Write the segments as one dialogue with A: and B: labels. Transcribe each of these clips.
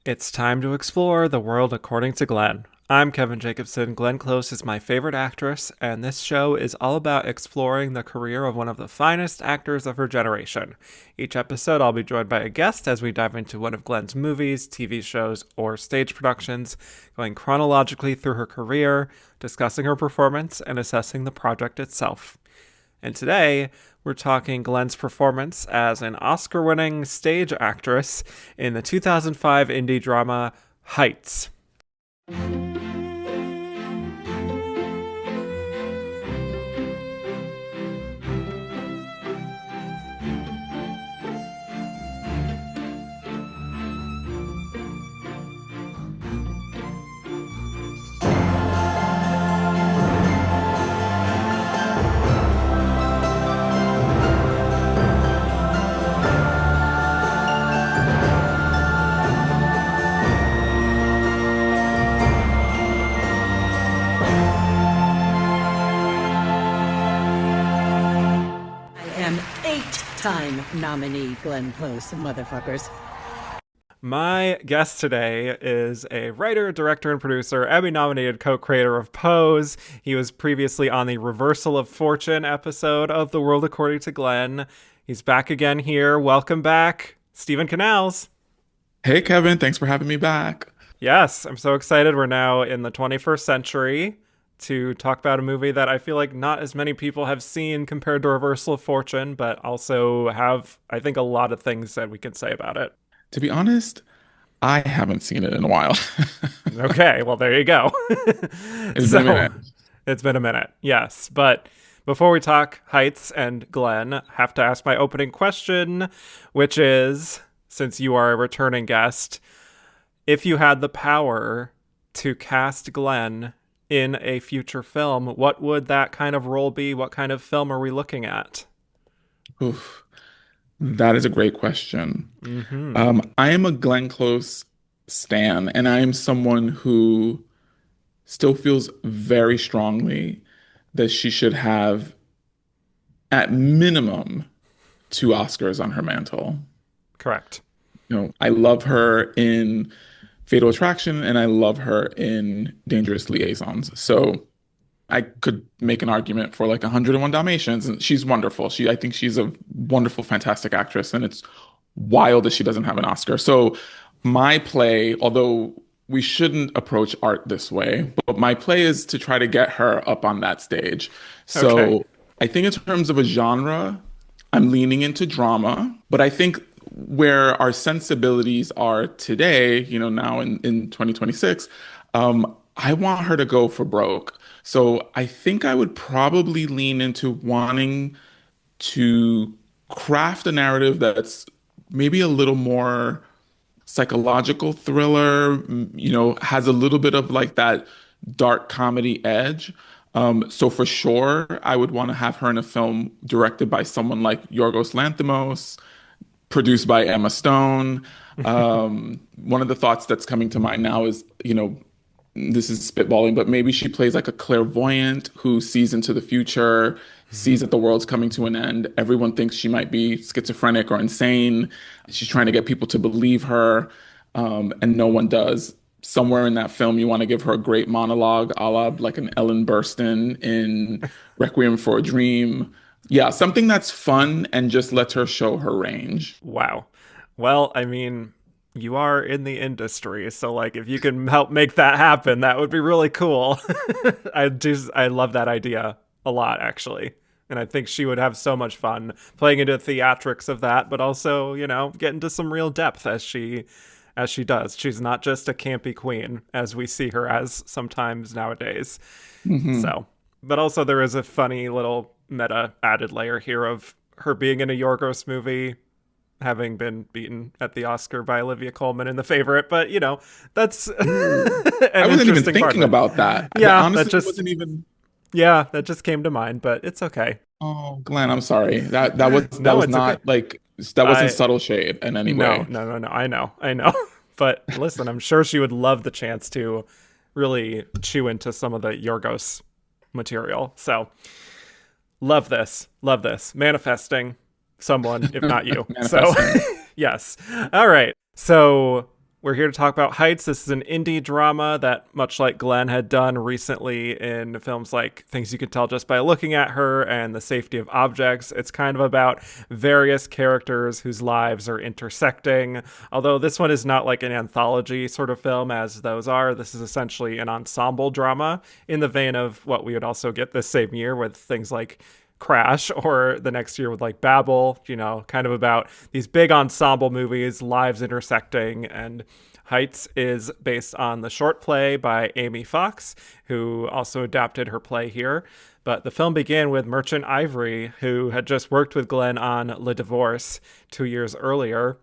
A: It's time to explore the world according to Glenn. I'm Kevin Jacobsen. Glenn Close is my favorite actress, and this show is all about exploring the career of one of the finest actors of her generation. Each episode, I'll be joined by a guest as we dive into one of Glenn's movies, TV shows, or stage productions, going chronologically through her career, discussing her performance, and assessing the project itself. And today, we're talking Glenn's performance as an Oscar-winning stage actress in the 2005 indie drama Heights.
B: Eight-time nominee Glenn Close, motherfuckers.
A: My guest today is a writer, director, and producer, Emmy-nominated co-creator of Pose. He was previously on the Reversal of Fortune episode of The World According to Glenn. He's back again here. Welcome back, Steven Canals.
C: Hey, Kevin. Thanks for having me back.
A: Yes, I'm so excited. We're now in the 21st century to talk about a movie that I feel like not as many people have seen compared to Reversal of Fortune, but also have, I think, a lot of things that we can say about it.
C: To be honest, I haven't seen it in a while.
A: Okay, well, there you go.
C: It's been a minute.
A: It's been a minute, yes. But before we talk Heights and Glenn, I have to ask my opening question, which is, since you are a returning guest, if you had the power to cast Glenn in a future film, what would that kind of role be? What kind of film are we looking at?
C: Oof, that is a great question. I am a Glenn Close stan, and I am someone who still feels very strongly that she should have, at minimum, 2 Oscars on her mantle.
A: Correct.
C: I love her in Fatal Attraction, and I love her in Dangerous Liaisons. So I could make an argument for like 101 Dalmatians, and she's wonderful. I think she's a wonderful, fantastic actress, and it's wild that she doesn't have an Oscar. So my play, although we shouldn't approach art this way, but my play is to try to get her up on that stage. So
A: Okay.
C: I think in terms of a genre, I'm leaning into drama, but I think where our sensibilities are today, now in 2026, I want her to go for broke. So I think I would probably lean into wanting to craft a narrative that's maybe a little more psychological thriller, has a little bit of like that dark comedy edge. So for sure, I would want to have her in a film directed by someone like Yorgos Lanthimos, produced by Emma Stone. One of the thoughts that's coming to mind now is, this is spitballing, but maybe she plays like a clairvoyant who sees into the future, sees that the world's coming to an end. Everyone thinks she might be schizophrenic or insane. She's trying to get people to believe her, and no one does. Somewhere in that film, you want to give her a great monologue, a la like an Ellen Burstyn in Requiem for a Dream. Yeah, something that's fun and just lets her show her range.
A: Wow. Well, I mean, you are in the industry, so like if you can help make that happen, that would be really cool. I love that idea a lot, actually. And I think she would have so much fun playing into theatrics of that, but also, get into some real depth as she does. She's not just a campy queen as we see her as sometimes nowadays. So, but also there is a funny little meta added layer here of her being in a Yorgos movie, having been beaten at the Oscar by Olivia Colman in The Favorite, but that's
C: I wasn't even thinking about that.
A: Yeah,
C: Honestly,
A: that just
C: wasn't even.
A: Yeah, that just came to mind, but it's okay.
C: Oh, Glenn, I'm sorry. That was
A: No, it's
C: not
A: okay.
C: like that wasn't
A: I
C: subtle shade in any
A: No,
C: way.
A: no. I know. But listen, I'm sure she would love the chance to really chew into some of the Yorgos material. So love this. Manifesting someone, if not you. So
C: Manifesting.
A: yes. All right. So We're here to talk about Heights. This is an indie drama that, much like Glenn had done recently in films like Things You Can Tell Just by Looking at Her and The Safety of Objects, it's kind of about various characters whose lives are intersecting. Although this one is not like an anthology sort of film as those are, this is essentially an ensemble drama in the vein of what we would also get this same year with things like Crash, or the next year with like Babel, kind of about these big ensemble movies, lives intersecting. And Heights is based on the short play by Amy Fox, who also adapted her play here. But the film began with Merchant Ivory, who had just worked with Glenn on Le Divorce 2 years earlier.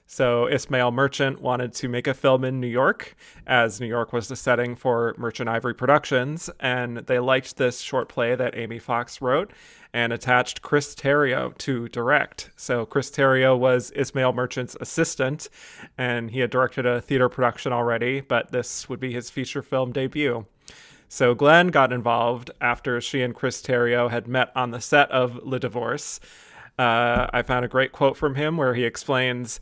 A: So Ismail Merchant wanted to make a film in New York, as New York was the setting for Merchant Ivory Productions, and they liked this short play that Amy Fox wrote and attached Chris Terrio to direct. So Chris Terrio was Ismail Merchant's assistant, and he had directed a theater production already, but this would be his feature film debut. So Glenn got involved after she and Chris Terrio had met on the set of Le Divorce. I found a great quote from him where he explains,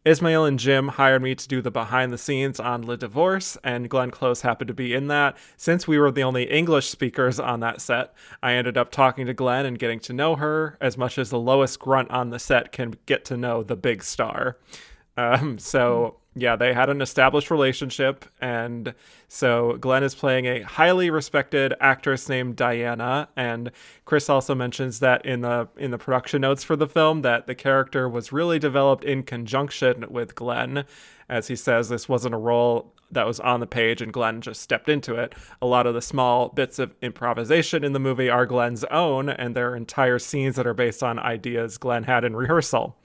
A: Ismail and Jim hired me to do the behind the scenes on Le Divorce, and Glenn Close happened to be in that. Since we were the only English speakers on that set, I ended up talking to Glenn and getting to know her as much as the lowest grunt on the set can get to know the big star. Yeah, they had an established relationship, and so Glenn is playing a highly respected actress named Diana, and Chris also mentions that in the production notes for the film that the character was really developed in conjunction with Glenn. As he says, this wasn't a role that was on the page and Glenn just stepped into it. A lot of the small bits of improvisation in the movie are Glenn's own, and there are entire scenes that are based on ideas Glenn had in rehearsal.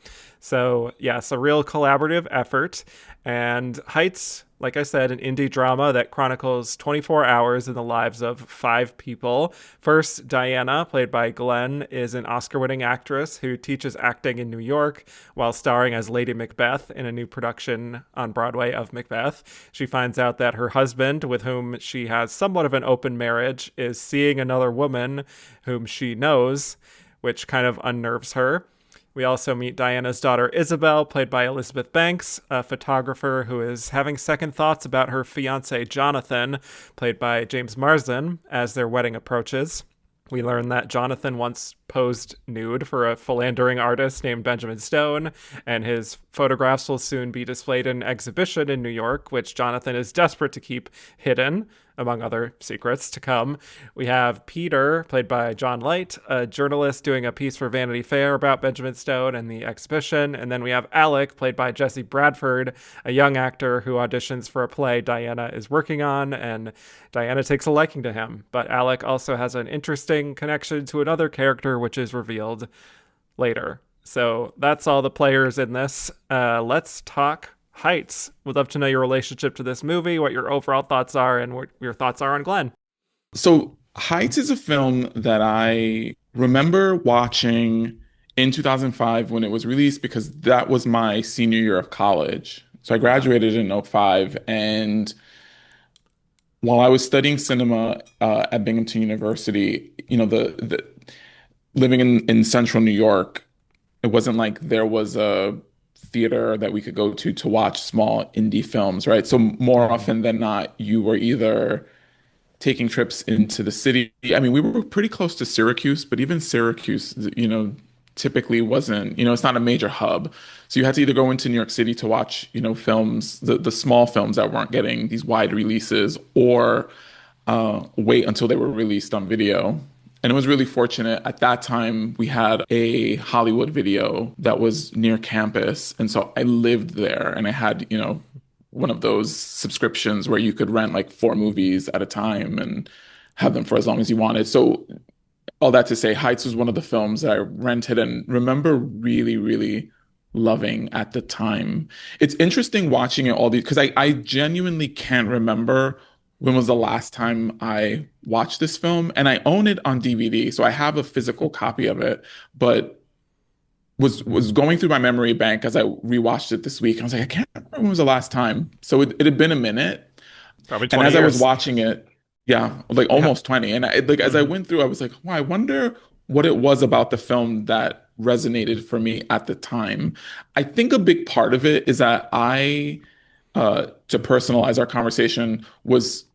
A: So, yes, a real collaborative effort. And Heights, like I said, an indie drama that chronicles 24 hours in the lives of 5 people. First, Diana, played by Glenn, is an Oscar-winning actress who teaches acting in New York while starring as Lady Macbeth in a new production on Broadway of Macbeth. She finds out that her husband, with whom she has somewhat of an open marriage, is seeing another woman whom she knows, which kind of unnerves her. We also meet Diana's daughter, Isabel, played by Elizabeth Banks, a photographer who is having second thoughts about her fiancé, Jonathan, played by James Marsden, as their wedding approaches. We learn that Jonathan once posed nude for a philandering artist named Benjamin Stone, and his photographs will soon be displayed in an exhibition in New York, which Jonathan is desperate to keep hidden, among other secrets to come. We have Peter, played by John Light, a journalist doing a piece for Vanity Fair about Benjamin Stone and the exhibition. And then we have Alec, played by Jesse Bradford, a young actor who auditions for a play Diana is working on, and Diana takes a liking to him. But Alec also has an interesting connection to another character, which is revealed later. So that's all the players in this. Let's talk Heights. Would love to know your relationship to this movie, what your overall thoughts are, and what your thoughts are on Glenn.
C: So Heights is a film that I remember watching in 2005 when it was released because that was my senior year of college. So I graduated in '05, and while I was studying cinema at Binghamton University, the living in central New York, it wasn't like there was a theater that we could go to watch small indie films, right? So more often than not, you were either taking trips into the city. I mean, we were pretty close to Syracuse, but even Syracuse, typically wasn't, it's not a major hub. So you had to either go into New York City to watch, films, the small films that weren't getting these wide releases, or wait until they were released on video. And it was really fortunate. At that time, we had a Hollywood Video that was near campus. And so I lived there, and I had, one of those subscriptions where you could rent like 4 movies at a time and have them for as long as you wanted. So all that to say, Heights was one of the films that I rented and remember really, really loving at the time. It's interesting watching it all these, because I genuinely can't remember when was the last time I watched this film, and I own it on DVD, so I have a physical copy of it, but was going through my memory bank as I rewatched it this week. And I was like, I can't remember when was the last time. So it had been a minute.
A: Probably
C: And
A: 20
C: as
A: years.
C: I was watching it, yeah, like almost 20. And as I went through, I was like, wow, I wonder what it was about the film that resonated for me at the time. I think a big part of it is that I to personalize our conversation was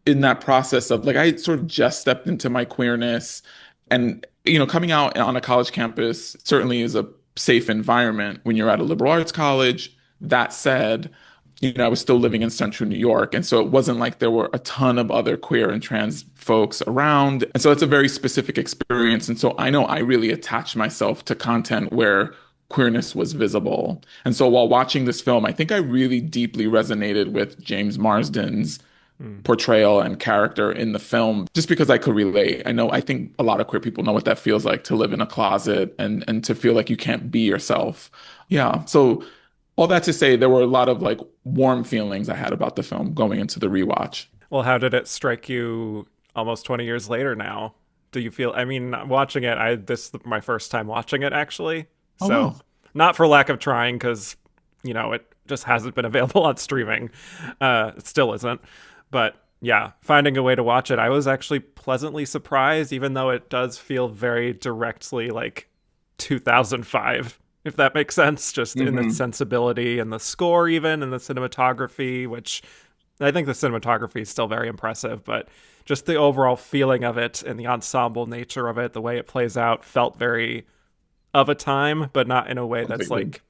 C: in that process of like I sort of just stepped into my queerness and coming out on a college campus certainly is a safe environment when you're at a liberal arts college. That said, I was still living in central New York, and so it wasn't like there were a ton of other queer and trans folks around. And so it's a very specific experience. And so I know I really attached myself to content where queerness was visible. And so while watching this film, I think I really deeply resonated with James Marsden's
A: Mm.
C: portrayal and character in the film just because I could relate. I think a lot of queer people know what that feels like to live in a closet and to feel like you can't be yourself. Yeah. So all that to say there were a lot of like warm feelings I had about the film going into the rewatch.
A: Well, how did it strike you almost 20 years later now? Do you feel, I mean, watching it, this is my first time watching it actually.
C: Oh
A: So,
C: wow.
A: not for lack of trying, because, it just hasn't been available on streaming. It still isn't. But yeah, finding a way to watch it, I was actually pleasantly surprised, even though it does feel very directly like 2005, if that makes sense, just in the
C: Hmm.
A: sensibility and the score, even, and the cinematography, which I think the cinematography is still very impressive, but just the overall feeling of it and the ensemble nature of it, the way it plays out, felt very of a time, but not in a way that's
C: Completely.
A: like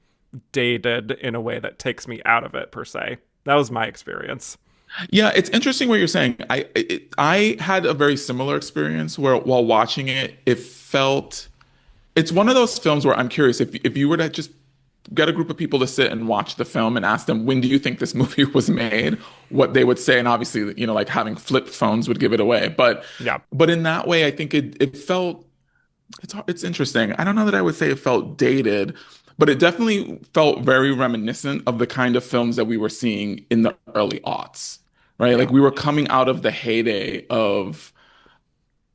A: dated in a way that takes me out of it per se. That was my experience.
C: Yeah, it's interesting what you're saying. I had a very similar experience where while watching it, it felt it's one of those films where I'm curious if you were to just get a group of people to sit and watch the film and ask them when do you think this movie was made, what they would say, and obviously, like having flip phones would give it away. But
A: Yeah.
C: but in that way, I think it felt it's interesting. I don't know that I would say it felt dated, but it definitely felt very reminiscent of the kind of films that we were seeing in the early aughts, right? Like
A: Yeah.
C: we were coming out of the heyday of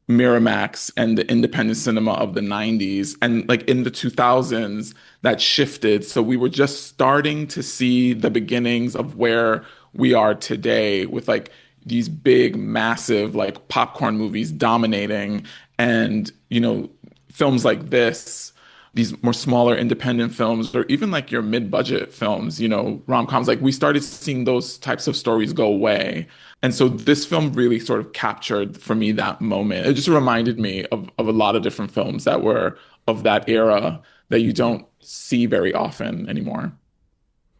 C: Miramax and the independent cinema of the 90s. And like in the 2000s, that shifted. So we were just starting to see the beginnings of where we are today with like these big, massive, like popcorn movies dominating. And, films like this, these more smaller independent films, or even like your mid-budget films, rom-coms, like we started seeing those types of stories go away. And so this film really sort of captured for me that moment. It just reminded me of a lot of different films that were of that era that you don't see very often anymore.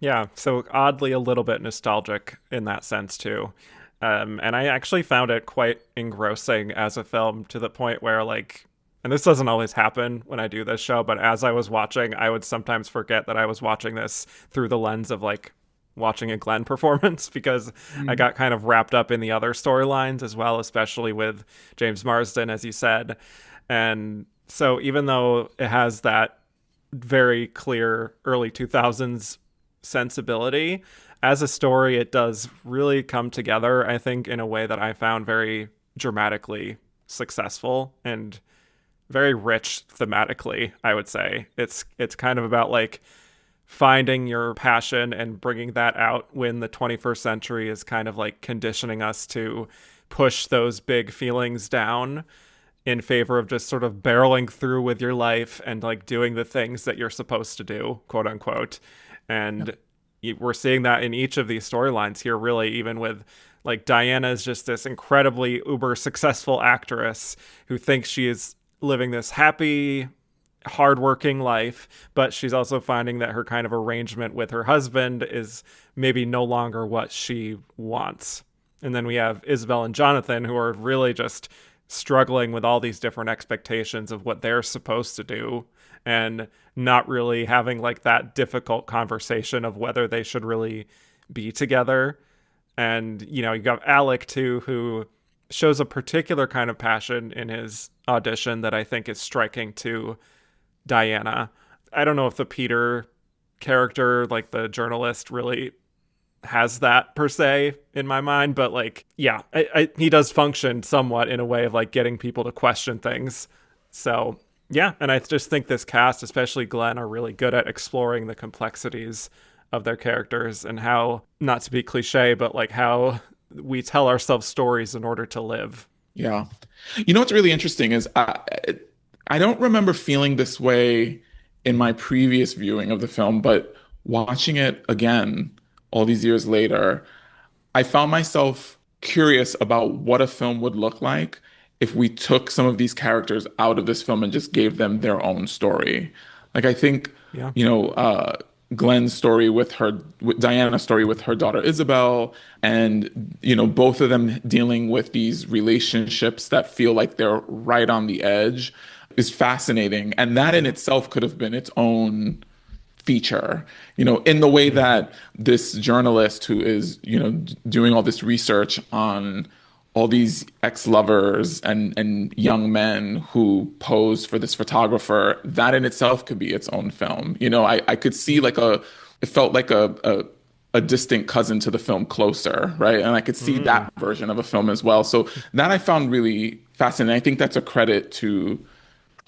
A: Yeah. So oddly, a little bit nostalgic in that sense, too. And I actually found it quite engrossing as a film to the point where, like, and this doesn't always happen when I do this show, but as I was watching, I would sometimes forget that I was watching this through the lens of like watching a Glenn performance because I
C: Mm.
A: got kind of wrapped up in the other storylines as well, especially with James Marsden, as you said. And so even though it has that very clear early 2000s sensibility, as a story, it does really come together, I think, in a way that I found very dramatically successful and very rich thematically, I would say. It's kind of about like finding your passion and bringing that out when the 21st century is kind of like conditioning us to push those big feelings down in favor of just sort of barreling through with your life and like doing the things that you're supposed to do, quote unquote. And we're seeing that in each of these storylines here, really, even with like Diana is just this incredibly uber successful actress who thinks she is living this happy, hardworking life, but she's also finding that her kind of arrangement with her husband is maybe no longer what she wants. And then we have Isabel and Jonathan, who are really just struggling with all these different expectations of what they're supposed to do and not really having like that difficult conversation of whether they should really be together. And, you got Alec too, who shows a particular kind of passion in his audition that I think is striking to Diana. I don't know if the Peter character, like the journalist, really has that per se in my mind, but like, yeah, he does function somewhat in a way of like getting people to question things. So, yeah, and I just think this cast, especially Glenn, are really good at exploring the complexities of their characters and how, not to be cliche, but like how we tell ourselves stories in order to live.
C: Yeah. What's really interesting is I don't remember feeling this way in my previous viewing of the film, but watching it again all these years later, I found myself curious about what a film would look like if we took some of these characters out of this film and just gave them their own story. Like I think,
A: Yeah.
C: you know, Glenn's story with Diana's story with her daughter Isabel, and both of them dealing with these relationships that feel like they're right on the edge is fascinating. And that in
A: Yeah.
C: itself could have been its own feature, in the way
A: Hmm.
C: that this journalist who is, doing all this research on all these ex-lovers and young men who pose for this photographer, that in itself could be its own film. I could see like it felt like a distant cousin to the film Closer, right? And I could see
A: Mm.
C: that version of a film as well. So that I found really fascinating. I think that's a credit to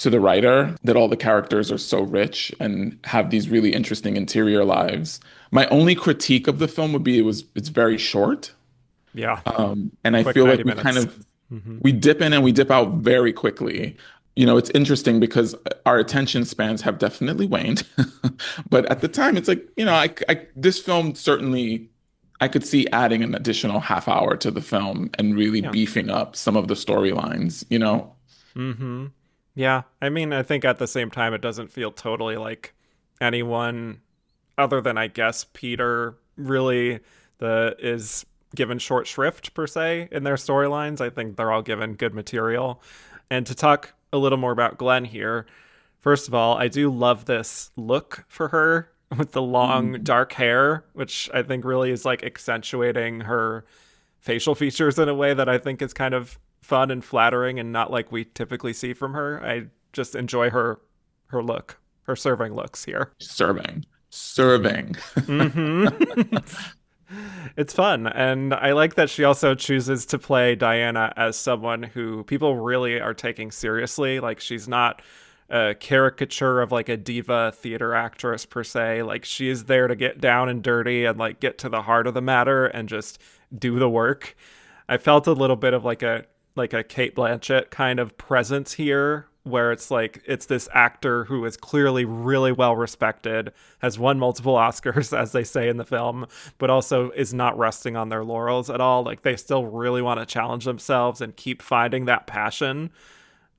C: the writer that all the characters are so rich and have these really interesting interior lives. My only critique of the film would be it's very short.
A: Yeah.
C: And I
A: Quick
C: feel like
A: 90 minutes. Hmm.
C: we dip in and we dip out very quickly. It's interesting because our attention spans have definitely waned. But at the time, it's like, this film certainly, I could see adding an additional half hour to the film and really
A: Yeah.
C: beefing up some of the storylines.
A: Hmm. Yeah. I mean, I think at the same time, it doesn't feel totally like anyone other than, I guess, Peter really is given short shrift per se in their storylines. I think they're all given good material. And to talk a little more about Glenn here, first of all, I do love this look for her with the long
C: Mhm.
A: dark hair, which I think really is like accentuating her facial features in a way that I think is kind of fun and flattering and not like we typically see from her. I just enjoy her look, her serving looks here.
C: Serving.
A: Hmm. It's fun, and I like that she also chooses to play Diana as someone who people really are taking seriously. Like she's not a caricature of like a diva theater actress per se. Like she is there to get down and dirty and like get to the heart of the matter and just do the work. I felt a little bit of like a Kate Blanchett kind of presence here where it's like it's this actor who is clearly really well respected, has won multiple Oscars as they say in the film, but also is not resting on their laurels at all. Like they still really want to challenge themselves and keep finding that passion.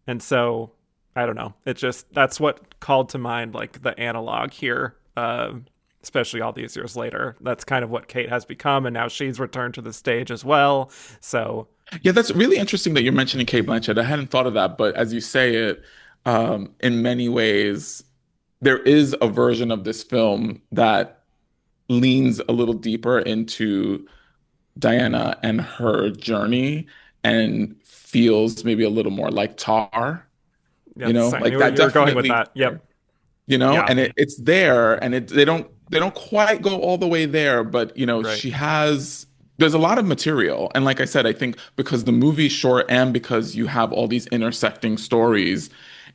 A: And so I don't know. It just that's what called to mind like the analog here. Especially all these years later. That's kind of what Kate has become, and now she's returned to the stage as well. So
C: Yeah, that's really interesting that you're mentioning Kate Blanchett. I hadn't thought of that, but as you say it, in many ways, there is a version of this film that leans a little deeper into Diana and her journey and feels maybe a little more like Tar,
A: yes, I
C: like
A: knew
C: that
A: you were going with
C: definitely
A: that. Yep. Yeah.
C: and it's there, and they don't quite go all the way there, but
A: Right.
C: there's a lot of material. And like I said, I think because the movie's short and because you have all these intersecting stories,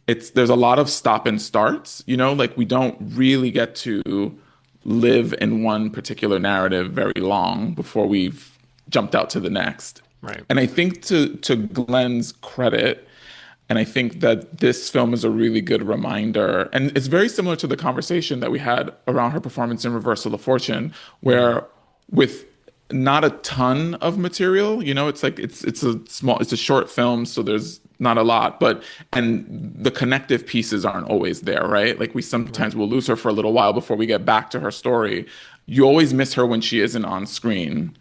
C: there's a lot of stop and starts, like we don't really get to live in one particular narrative very long before we've jumped out to the next.
A: Right.
C: And I think to Glenn's credit, and I think that this film is a really good reminder. And it's very similar to the conversation that we had around her performance in Reversal of Fortune,
A: Mm.
C: where with not a ton of material, it's like it's a short film, so there's not a lot, but and the connective pieces aren't always there, right? Like we
A: Right.
C: sometimes will lose her for a little while before we get back to her story. You always miss her when she isn't on screen.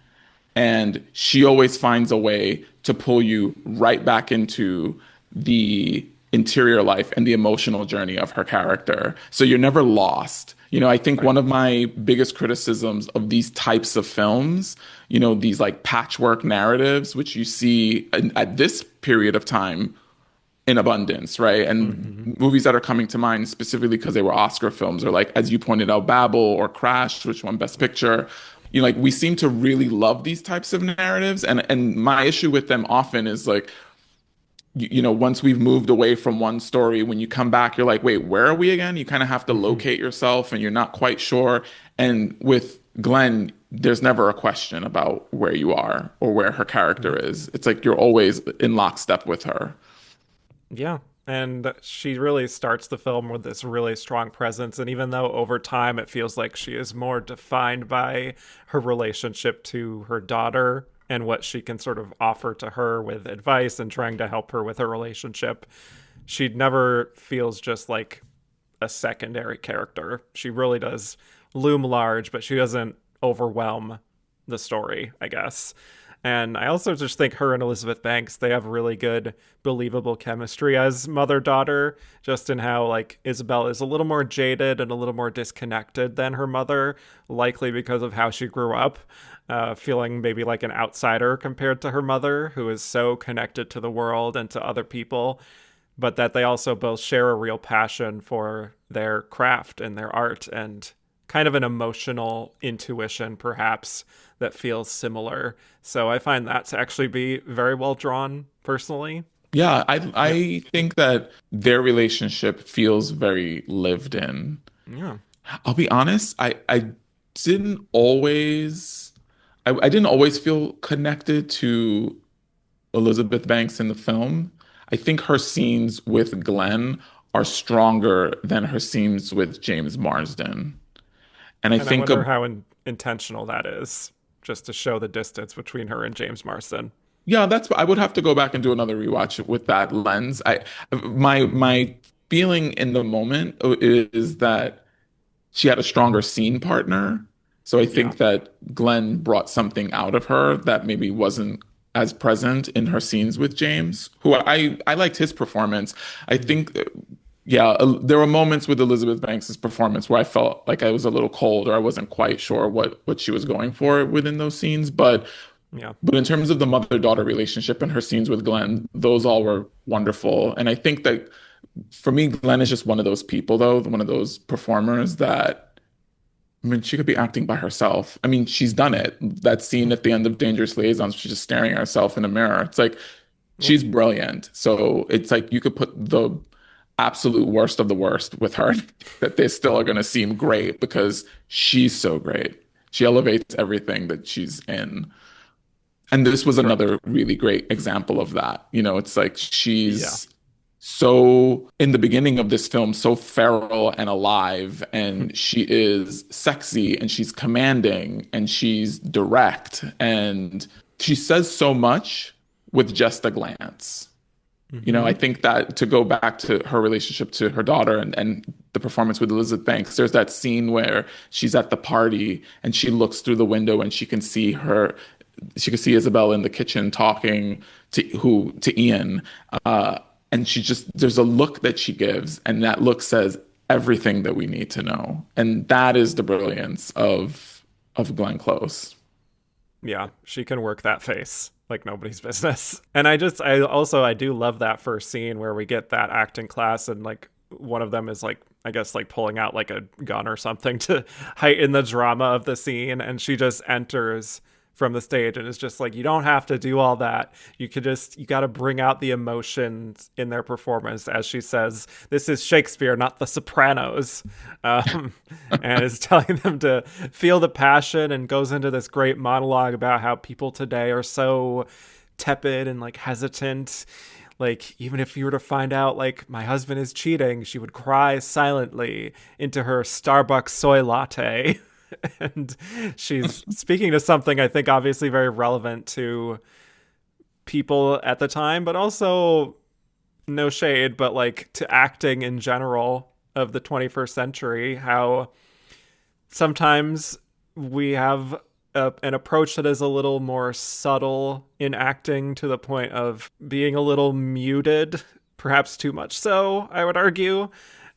C: And she always finds a way to pull you right back into the interior life and the emotional journey of her character. So you're never lost. I think
A: Right.
C: one of my biggest criticisms of these types of films, these like patchwork narratives, which you see at this period of time in abundance, right?
A: Hmm.
C: And movies that are coming to mind specifically because they were Oscar films, or like, as you pointed out, Babel or Crash, which won Best Picture. Like we seem to really love these types of narratives, and my issue with them often is like, once we've moved away from one story, when you come back, you're like, wait, where are we again? You kind of have to
A: Hmm.
C: locate yourself, and you're not quite sure. And with Glenn, there's never a question about where you are or where her character is. It's like you're always in lockstep with her.
A: Yeah. And she really starts the film with this really strong presence. And even though over time it feels like she is more defined by her relationship to her daughter and what she can sort of offer to her with advice and trying to help her with her relationship, she never feels just like a secondary character. She really does loom large, but she doesn't overwhelm the story, I guess. And I also just think her and Elizabeth Banks, they have really good, believable chemistry as mother daughter, just in how, like, Isabel is a little more jaded and a little more disconnected than her mother, likely because of how she grew up, feeling maybe like an outsider compared to her mother, who is so connected to the world and to other people, but that they also both share a real passion for their craft and their art and kind of an emotional intuition, perhaps, that feels similar. So I find that to actually be very well drawn, personally.
C: Yeah,
A: Yeah.
C: I think that their relationship feels very lived in.
A: Yeah.
C: I'll be honest, I didn't always I didn't always feel connected to Elizabeth Banks in the film. I think her scenes with Glenn are stronger than her scenes with James Marsden. And I
A: And I
C: think
A: wonder how intentional that is, just to show the distance between her and James Marsden.
C: yeah, that's I would have to go back and do another rewatch with that lens. I my feeling in the moment is that she had a stronger scene partner. So I
A: Yeah.
C: think that Glenn brought something out of her that maybe wasn't as present in her scenes with James, who I liked his performance. I
A: Mhm.
C: think, yeah, there were moments with Elizabeth Banks's performance where I felt like I was a little cold or I wasn't quite sure what she was going for within those scenes.
A: Yeah.
C: But in terms of the mother-daughter relationship and her scenes with Glenn, those all were wonderful. And I think that for me, Glenn is just one of those people, though, one of those performers that, I mean, she could be acting by herself. I mean, she's done it. That scene at the end of Dangerous Liaisons, she's just staring at herself in a mirror. It's like
A: Yep.
C: she's brilliant. So it's like you could put the absolute worst of the worst with her, that they still are going to seem great because she's so great. She elevates everything that she's in. And this was
A: Sure.
C: another really great example of that. You know, it's like
A: Yeah.
C: she's so in the beginning of this film, so feral and alive, and she is sexy and she's commanding and she's direct and she says so much with just a glance. You know, I
A: Hmm.
C: think that to go back to her relationship to her daughter and the performance with Elizabeth Banks, there's that scene where she's at the party and she looks through the window and she can see Isabel in the kitchen talking to Ian. And she just, there's a look that she gives, and that look says everything that we need to know. And that is the brilliance of Glenn Close.
A: Yeah. She can work that face like nobody's business. And I do love that first scene where we get that acting class and like one of them is like, I guess, like pulling out like a gun or something to heighten the drama of the scene. And she just enters from the stage and it's just like, you don't have to do all that. You got to bring out the emotions in their performance. As she says, this is Shakespeare, not the Sopranos. Um, and is telling them to feel the passion and goes into this great monologue about how people today are so tepid and like hesitant. Like, even if you were to find out, like, my husband is cheating, she would cry silently into her Starbucks soy latte. And she's speaking to something I think obviously very relevant to people at the time, but also no shade, but like to acting in general of the 21st century, how sometimes we have an approach that is a little more subtle in acting to the point of being a little muted, perhaps too much so, I would argue.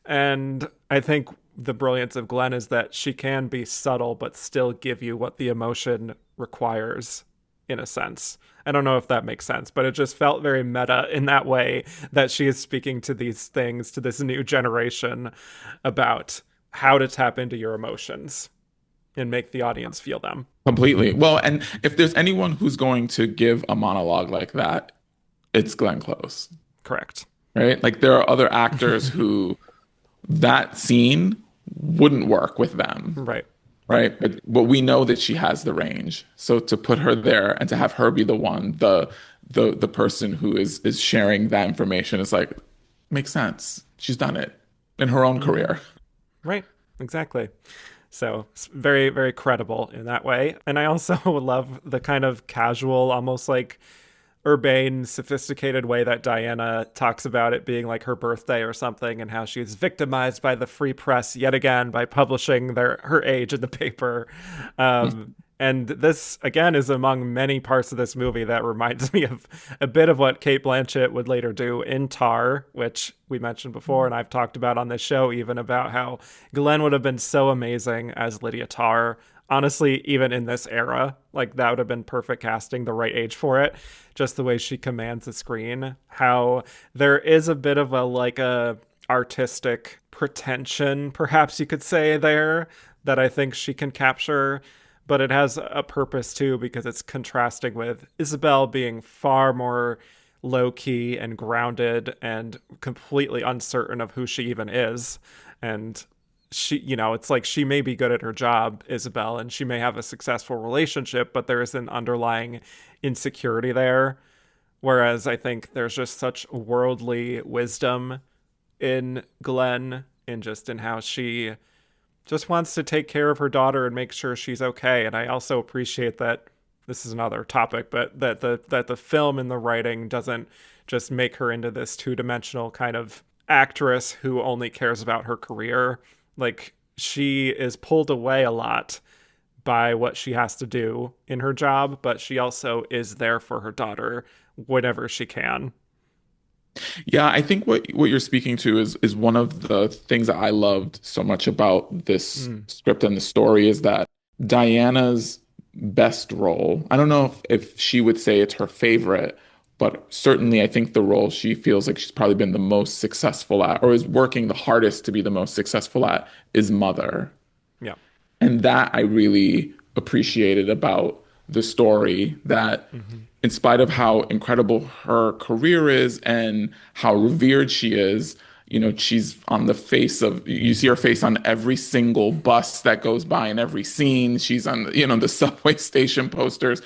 A: And I think the brilliance of Glenn is that she can be subtle but still give you what the emotion requires, in a sense. I don't know if that makes sense, but it just felt very meta in that way, that she is speaking to these things, to this new generation, about how to tap into your emotions and make the audience feel them.
C: Completely. Well, and if there's anyone who's going to give a monologue like that, it's Glenn Close,
A: Correct.
C: right? Like there are other actors who that scene wouldn't work with them,
A: Right.
C: right? But we know that she has the range. So to put her there and to have her be the one, the person who is sharing that information is like makes sense. She's done it in her own
A: Hmm.
C: career.
A: Right. Exactly. So it's very, very credible in that way. And I also love the kind of casual, almost like urbane, sophisticated way that Diana talks about it being like her birthday or something, and how she's victimized by the free press yet again by publishing her age in the paper. And this, again, is among many parts of this movie that reminds me of a bit of what Kate Blanchett would later do in Tar, which we mentioned before, and I've talked about on this show, even about how Glenn would have been so amazing as Lydia Tar. Honestly, even in this era, like that would have been perfect casting, the right age for it. Just the way she commands the screen, how there is a bit of a like a artistic pretension, perhaps you could say there, that I think she can capture, but it has a purpose too because it's contrasting with Isabel being far more low key and grounded and completely uncertain of who she even is. And she, it's like she may be good at her job, Isabel, and she may have a successful relationship, but there is an underlying insecurity there. Whereas I think there's just such worldly wisdom in Glenn, and just in how she just wants to take care of her daughter and make sure she's okay. And I also appreciate that this is another topic, but that the film and the writing doesn't just make her into this two-dimensional kind of actress who only cares about her career. Like she is pulled away a lot by what she has to do in her job, but she also is there for her daughter whenever she can.
C: Yeah, I think what you're speaking to is one of the things that I loved so much about this
A: Mm,
C: script and the story is that Diana's best role, I don't know if she would say it's her favorite, but certainly I think the role she feels like she's probably been the most successful at, or is working the hardest to be the most successful at, is mother.
A: yeah.
C: And that I really appreciated about the story, that
A: Hmm.
C: in spite of how incredible her career is and how revered she is, she's on the face of, you see her face on every single bus that goes by in every scene. She's on, the subway station posters.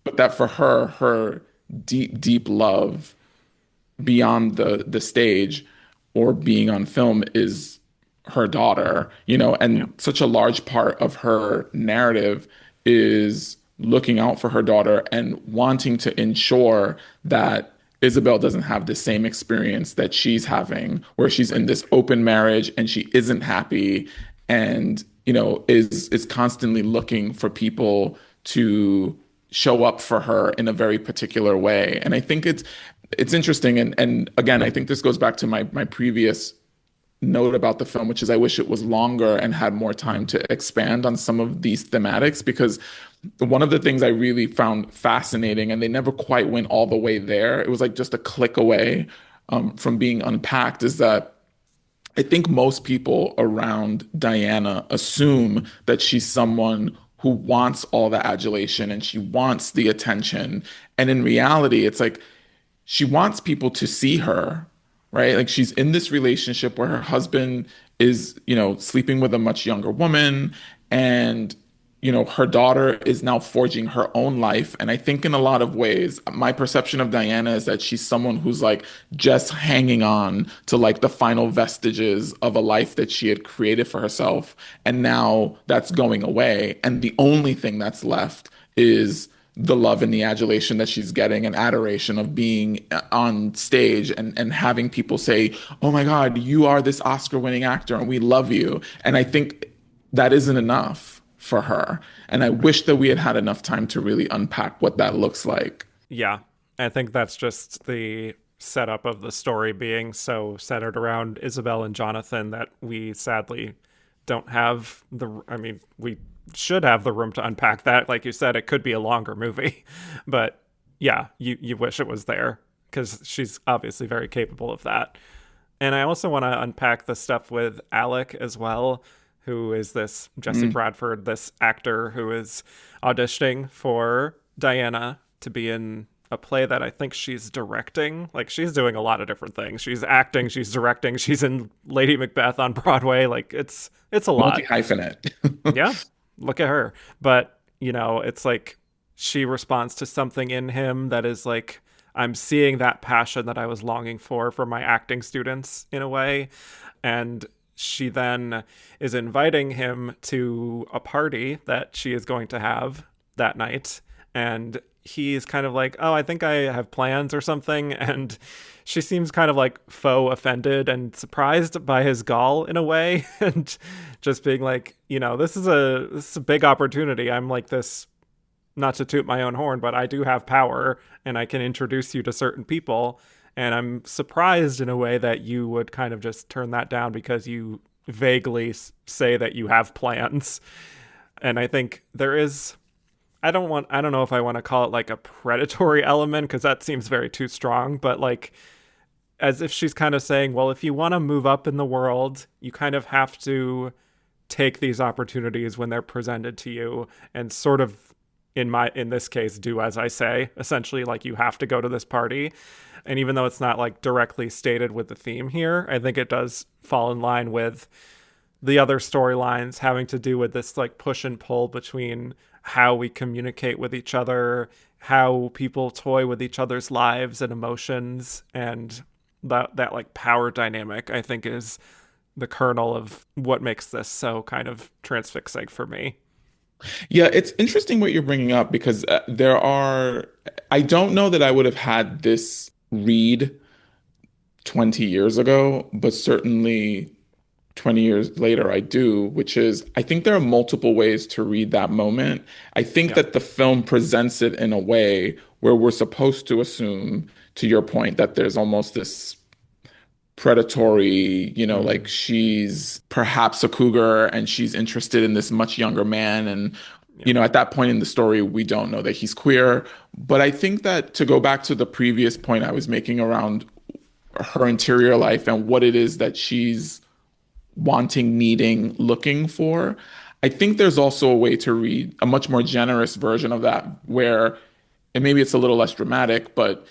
C: But that for her, her deep, deep love beyond the stage or being on film is her daughter,
A: Yeah.
C: and such a large part of her narrative is looking out for her daughter and wanting to ensure that Isabel doesn't have the same experience that she's having, where she's in
A: Right.
C: this open marriage and she isn't happy and, is constantly looking for people to show up for her in a very particular way. And I think it's interesting. And again, I think this goes back to my previous note about the film, which is I wish it was longer and had more time to expand on some of these thematics, because one of the things I really found fascinating, and they never quite went all the way there, it was like just a click away from being unpacked, is that I think most people around Diana assume that she's someone who wants all the adulation and she wants the attention. And in reality, it's like she wants people to see her, right? Like she's in this relationship where her husband is, sleeping with a much younger woman, and her daughter is now forging her own life. And I think in a lot of ways, my perception of Diana is that she's someone who's like just hanging on to like the final vestiges of a life that she had created for herself. And now that's going away. And the only thing that's left is the love and the adulation that she's getting and adoration of being on stage and having people say, "Oh my God, you are this Oscar-winning actor and we love you." And I think that isn't enough for her. And I
A: Right.
C: wish that we had had enough time to really unpack what that looks like.
A: Yeah. I think that's just the setup of the story being so centered around Isabel and Jonathan that we sadly don't have I mean, we should have the room to unpack that. Like you said, it could be a longer movie. But yeah, you wish it was there because she's obviously very capable of that. And I also want to unpack the stuff with Alec as well, who is this Jesse
C: Mm.
A: Bradford, this actor who is auditioning for Diana to be in a play that I think she's directing. Like she's doing a lot of different things. She's acting, she's directing, she's in Lady Macbeth on Broadway. Like it's a lot.
C: Multi-hyphenate.
A: Yeah, look at her. But, it's like she responds to something in him that is like I'm seeing that passion that I was longing for my acting students in a way. And she then is inviting him to a party that she is going to have that night. And he's kind of like, oh, I think I have plans or something. And she seems kind of like faux offended and surprised by his gall in a way. And just being like, this is a big opportunity. I'm like this, not to toot my own horn, but I do have power and I can introduce you to certain people. And I'm surprised in a way that you would kind of just turn that down because you vaguely say that you have plans. And I think there is, I don't know if I want to call it like a predatory element because that seems very too strong, but like as if she's kind of saying, well, if you want to move up in the world, you kind of have to take these opportunities when they're presented to you and sort of in this case do as I say. Essentially, like, you have to go to this party. And even though it's not like directly stated with the theme here, I think it does fall in line with the other storylines having to do with this like push and pull between how we communicate with each other, how people toy with each other's lives and emotions, and that like power dynamic, I think, is the kernel of what makes this so kind of transfixing for me.
C: Yeah, it's interesting what you're bringing up because I don't know that I would have had this read 20 years ago, but certainly 20 years later, I do, which is I think there are multiple ways to read that moment. I think
A: Yeah.
C: that the film presents it in a way where we're supposed to assume, to your point, that there's almost this predatory, like she's perhaps a cougar and she's interested in this much younger man. And,
A: Yeah.
C: at that point in the story, we don't know that he's queer. But I think that to go back to the previous point I was making around her interior life and what it is that she's wanting, needing, looking for, I think there's also a way to read a much more generous version of that where, and maybe it's a little less dramatic, but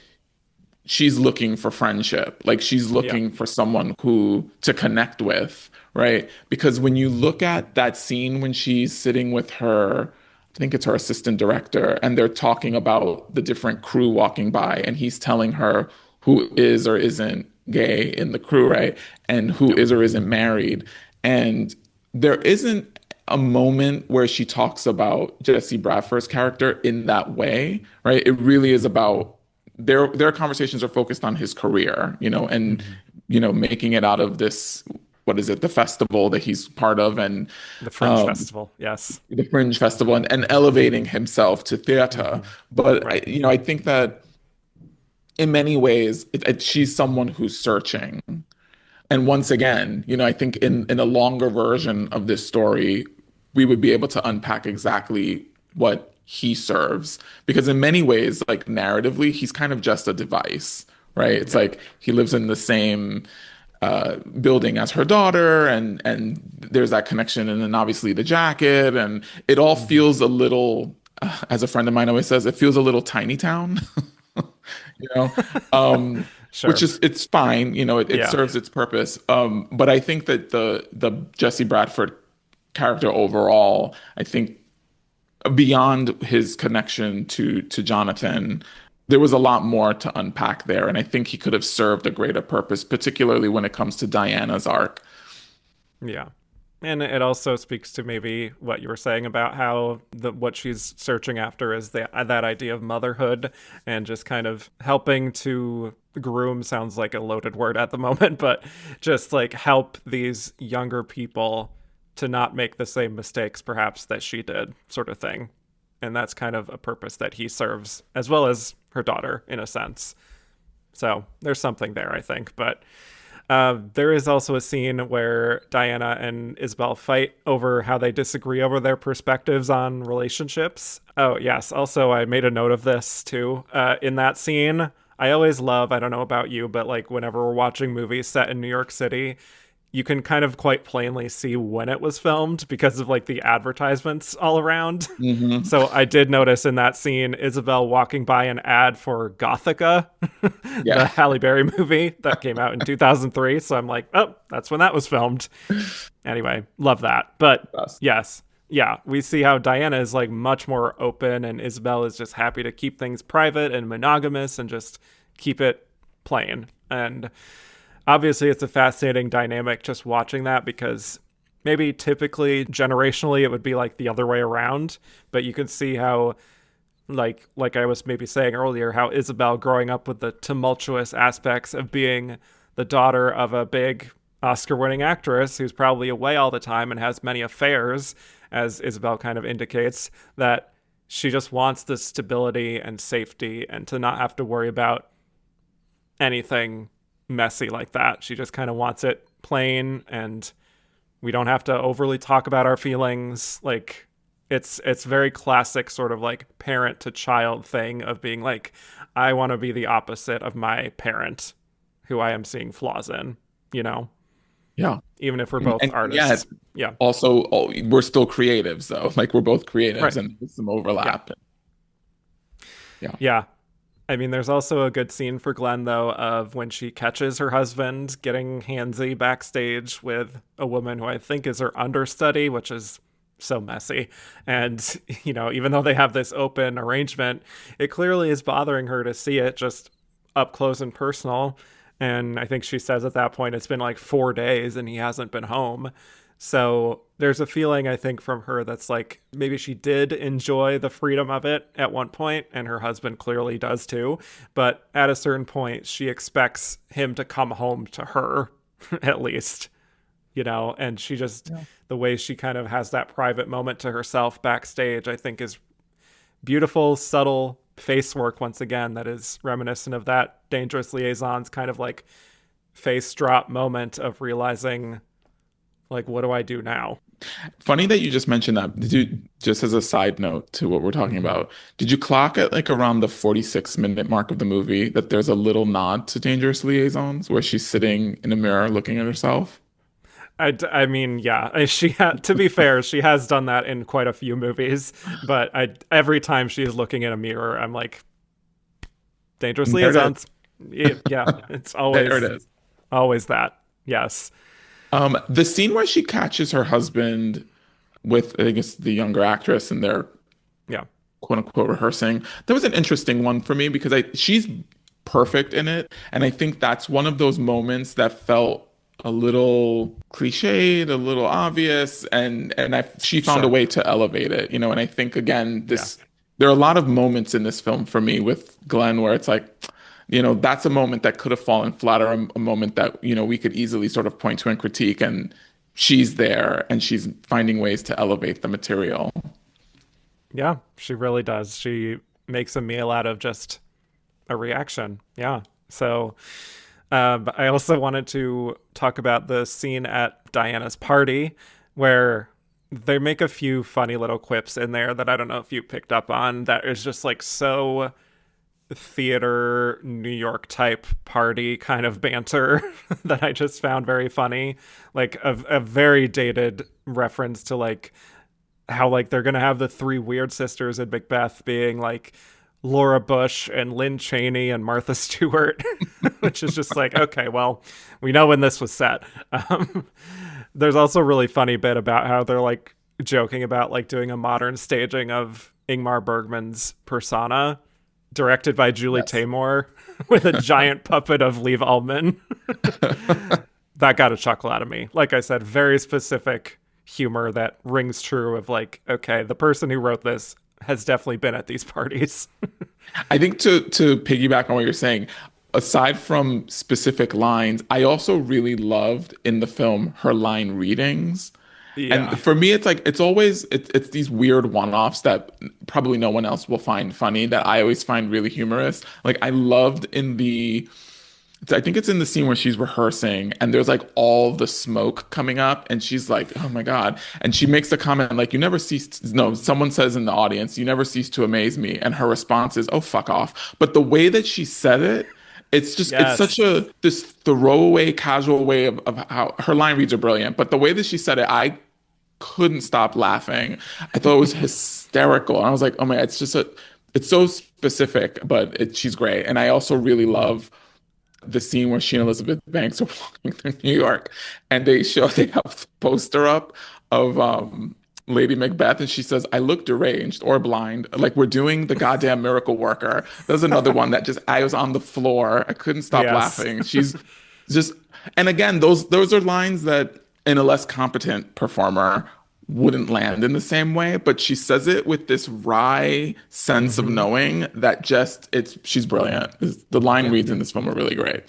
C: she's looking for friendship. Like she's
A: Yeah.
C: looking for someone who to connect with, right? Because when you look at that scene when she's sitting with her, I think it's her assistant director, and they're talking about the different crew walking by, and he's telling her who is or isn't gay in the crew, right? And who
A: Yep.
C: is or isn't married. And there isn't a moment where she talks about Jesse Bradford's character in that way, right? It really is about their conversations are focused on his career, and
A: Mm-hmm.
C: making it out of this, what is it, the festival that he's part of, and
A: The Fringe Festival. Yes.
C: the Fringe Festival, and elevating himself to theater.
A: Mm-hmm.
C: But
A: Right.
C: I think that in many ways, she's someone who's searching. And once again, I think in a longer version of this story, we would be able to unpack exactly what he serves. Because in many ways, like narratively, he's kind of just a device, right? It's like he lives in the same building as her daughter, and there's that connection, and then obviously the jacket, and it all feels a little, as a friend of mine always says, it feels a little tiny town. you know, which
A: Sure.
C: is it's fine, it
A: Yeah.
C: serves its purpose. But I think that the Jesse Bradford character overall, I think beyond his connection to Jonathan, there was a lot more to unpack there, and I think he could have served a greater purpose, particularly when it comes to Diana's arc.
A: Yeah. And it also speaks to maybe what you were saying about how what she's searching after is that idea of motherhood and just kind of helping to groom, sounds like a loaded word at the moment, but just like help these younger people to not make the same mistakes perhaps that she did, sort of thing. And that's kind of a purpose that he serves, as well as her daughter in a sense. So there's something there, I think. But there is also a scene where Diana and Isabel fight over how they disagree over their perspectives on relationships. Oh, yes. Also, I made a note of this too. In that scene, I always love, I don't know about you, but like whenever we're watching movies set in New York City, you can kind of quite plainly see when it was filmed because of like the advertisements all around.
C: Hmm.
A: So I did notice in that scene, Isabel walking by an ad for Gothica, the
C: Yeah.
A: Halle Berry movie that came out in 2003. So I'm like, oh, that's when that was filmed. Anyway, love that. But
C: Yes.
A: yes, yeah, we see how Diana is like much more open and Isabel is just happy to keep things private and monogamous and just keep it plain. And obviously it's a fascinating dynamic just watching that, because maybe typically generationally it would be like the other way around, but you can see how like I was maybe saying earlier, how Isabel growing up with the tumultuous aspects of being the daughter of a big Oscar-winning actress who's probably away all the time and has many affairs, as Isabel kind of indicates, that she just wants the stability and safety and to not have to worry about anything messy like that. She just kind of wants it plain, and we don't have to overly talk about our feelings. Like it's very classic sort of like parent to child thing of being like, I want to be the opposite of my parent who I am seeing flaws in, you know,
C: Yeah.
A: even if we're both
C: And
A: artists. Yeah.
C: also, we're still creatives, though. Like, we're both creatives,
A: Right.
C: and there's some overlap. Yeah.
A: Yeah. I mean, there's also a good scene for Glenn, though, of when she catches her husband getting handsy backstage with a woman who I think is her understudy, which is so messy. And, you know, even though they have this open arrangement, it clearly is bothering her to see it just up close and personal. And I think she says at that point, it's been like 4 days and he hasn't been home. So there's a feeling, I think, from her that's like maybe she did enjoy the freedom of it at one point, and her husband clearly does too. But at a certain point, she expects him to come home to her, at least, you know, and she just, the way she kind of has that private moment to herself backstage, I think is beautiful, subtle face work once again that is reminiscent of that Dangerous Liaisons kind of like face drop moment of realizing, like, what do I do now?
C: Funny that you just mentioned that. Did you, just as a side note to what we're talking about, did you clock at like around the 46-minute mark of the movie that there's a little nod to Dangerous Liaisons where she's sitting in a mirror looking at herself?
A: I mean, yeah, to be fair, she has done that in quite a few movies, but every time she's looking in a mirror, I'm like, Dangerous Liaisons. Yeah, it's
C: There it is.
A: always that. Yes.
C: The scene where she catches her husband with, I guess, the younger actress and they're
A: Yeah.
C: quote unquote rehearsing, that was an interesting one for me because she's perfect in it. And I think that's one of those moments that felt a little cliched, a little obvious, and she found a way to elevate it, you know. And I think again, there are a lot of moments in this film for me with Glenn where it's like, you know, that's a moment that could have fallen flat, or a moment that, you know, we could easily sort of point to and critique, and she's there and she's finding ways to elevate the material.
A: Yeah, she really does. She makes a meal out of just a reaction. Yeah. So I also wanted to talk about the scene at Diana's party where they make a few funny little quips in there that I don't know if you picked up on, that is just like so theater New York type party kind of banter that I just found very funny. Like a very dated reference to like how like they're gonna have the three weird sisters in Macbeth being like Laura Bush and Lynn Chaney and Martha Stewart, which is just like, okay, well, we know when this was set. There's also a really funny bit about how they're like joking about like doing a modern staging of Ingmar Bergman's Persona, directed by Julie Taymor, with a giant puppet of Liv Ullmann. That got a chuckle out of me. Like I said, very specific humor that rings true of like, okay, the person who wrote this has definitely been at these parties.
C: I think to piggyback on what you're saying, aside from specific lines, I also really loved in the film her line readings.
A: Yeah.
C: And for me, it's like it's these weird one-offs that probably no one else will find funny that I always find really humorous. Like I loved I think it's in the scene where she's rehearsing and there's like all the smoke coming up and she's like, oh my God. And she makes the comment like, someone says in the audience, you never cease to amaze me. And her response is, oh, fuck off. But the way that she said it, it's just, it's such this throwaway, casual way of how her line reads are brilliant. But the way that she said it, I couldn't stop laughing. I thought it was hysterical. And I was like, oh my God, it's so specific, but she's great. And I also really love the scene where she and Elizabeth Banks are walking through New York and they have the poster up of Lady Macbeth, and she says, I look deranged or blind. Like we're doing the goddamn miracle worker. There's another one that just I was on the floor. I couldn't stop
A: Yes.
C: laughing. She's just and again, those are lines that in a less competent performer wouldn't land in the same way, but she says it with this wry sense of
A: Hmm.
C: knowing that just it's she's brilliant. The line
A: Yeah.
C: reads in this film are really great.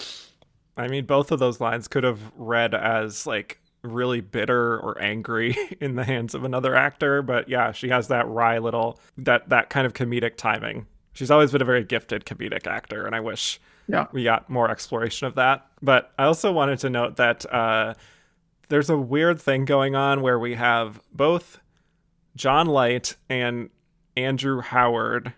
A: I mean, both of those lines could have read as like really bitter or angry in the hands of another actor, but yeah, she has that wry little that kind of comedic timing. She's always been a very gifted comedic actor, and I wish
C: Yeah.
A: we got more exploration of that. But I also wanted to note that there's a weird thing going on where we have both John Light and Andrew Howard,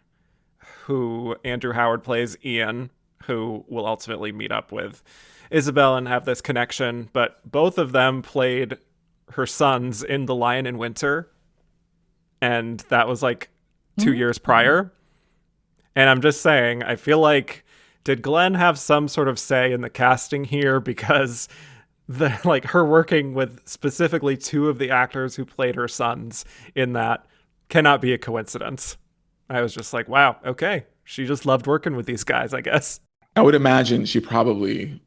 A: who Andrew Howard plays Ian, who will ultimately meet up with Isabel and have this connection. But both of them played her sons in The Lion in Winter, and that was like 2 years prior. And I'm just saying, I feel like did Glenn have some sort of say in the casting here because the like her working with specifically two of the actors who played her sons in that cannot be a coincidence. I was just like, wow, okay. She just loved working with these guys, I guess.
C: I would imagine she probably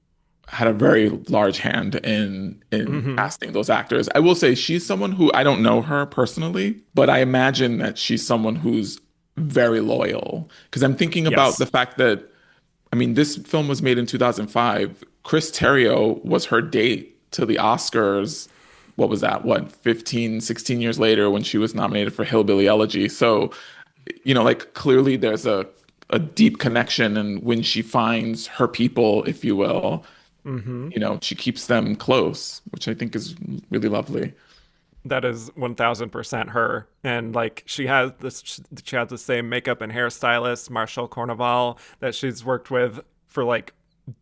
C: had a very large hand in
A: Hmm.
C: casting those actors. I will say she's someone who I don't know her personally, but I imagine that she's someone who's very loyal. Because I'm thinking about the
A: Yes.
C: fact that, I mean, this film was made in 2005. Chris Terrio was her date to the Oscars. What was that? What, 15, 16 years later when she was nominated for Hillbilly Elegy. So, like clearly there's a deep connection. And when she finds her people, if you will,
A: Hmm.
C: she keeps them close, which I think is really lovely.
A: That is 1000% her. And like she has the same makeup and hairstylist, Marshall Corneval, that she's worked with for like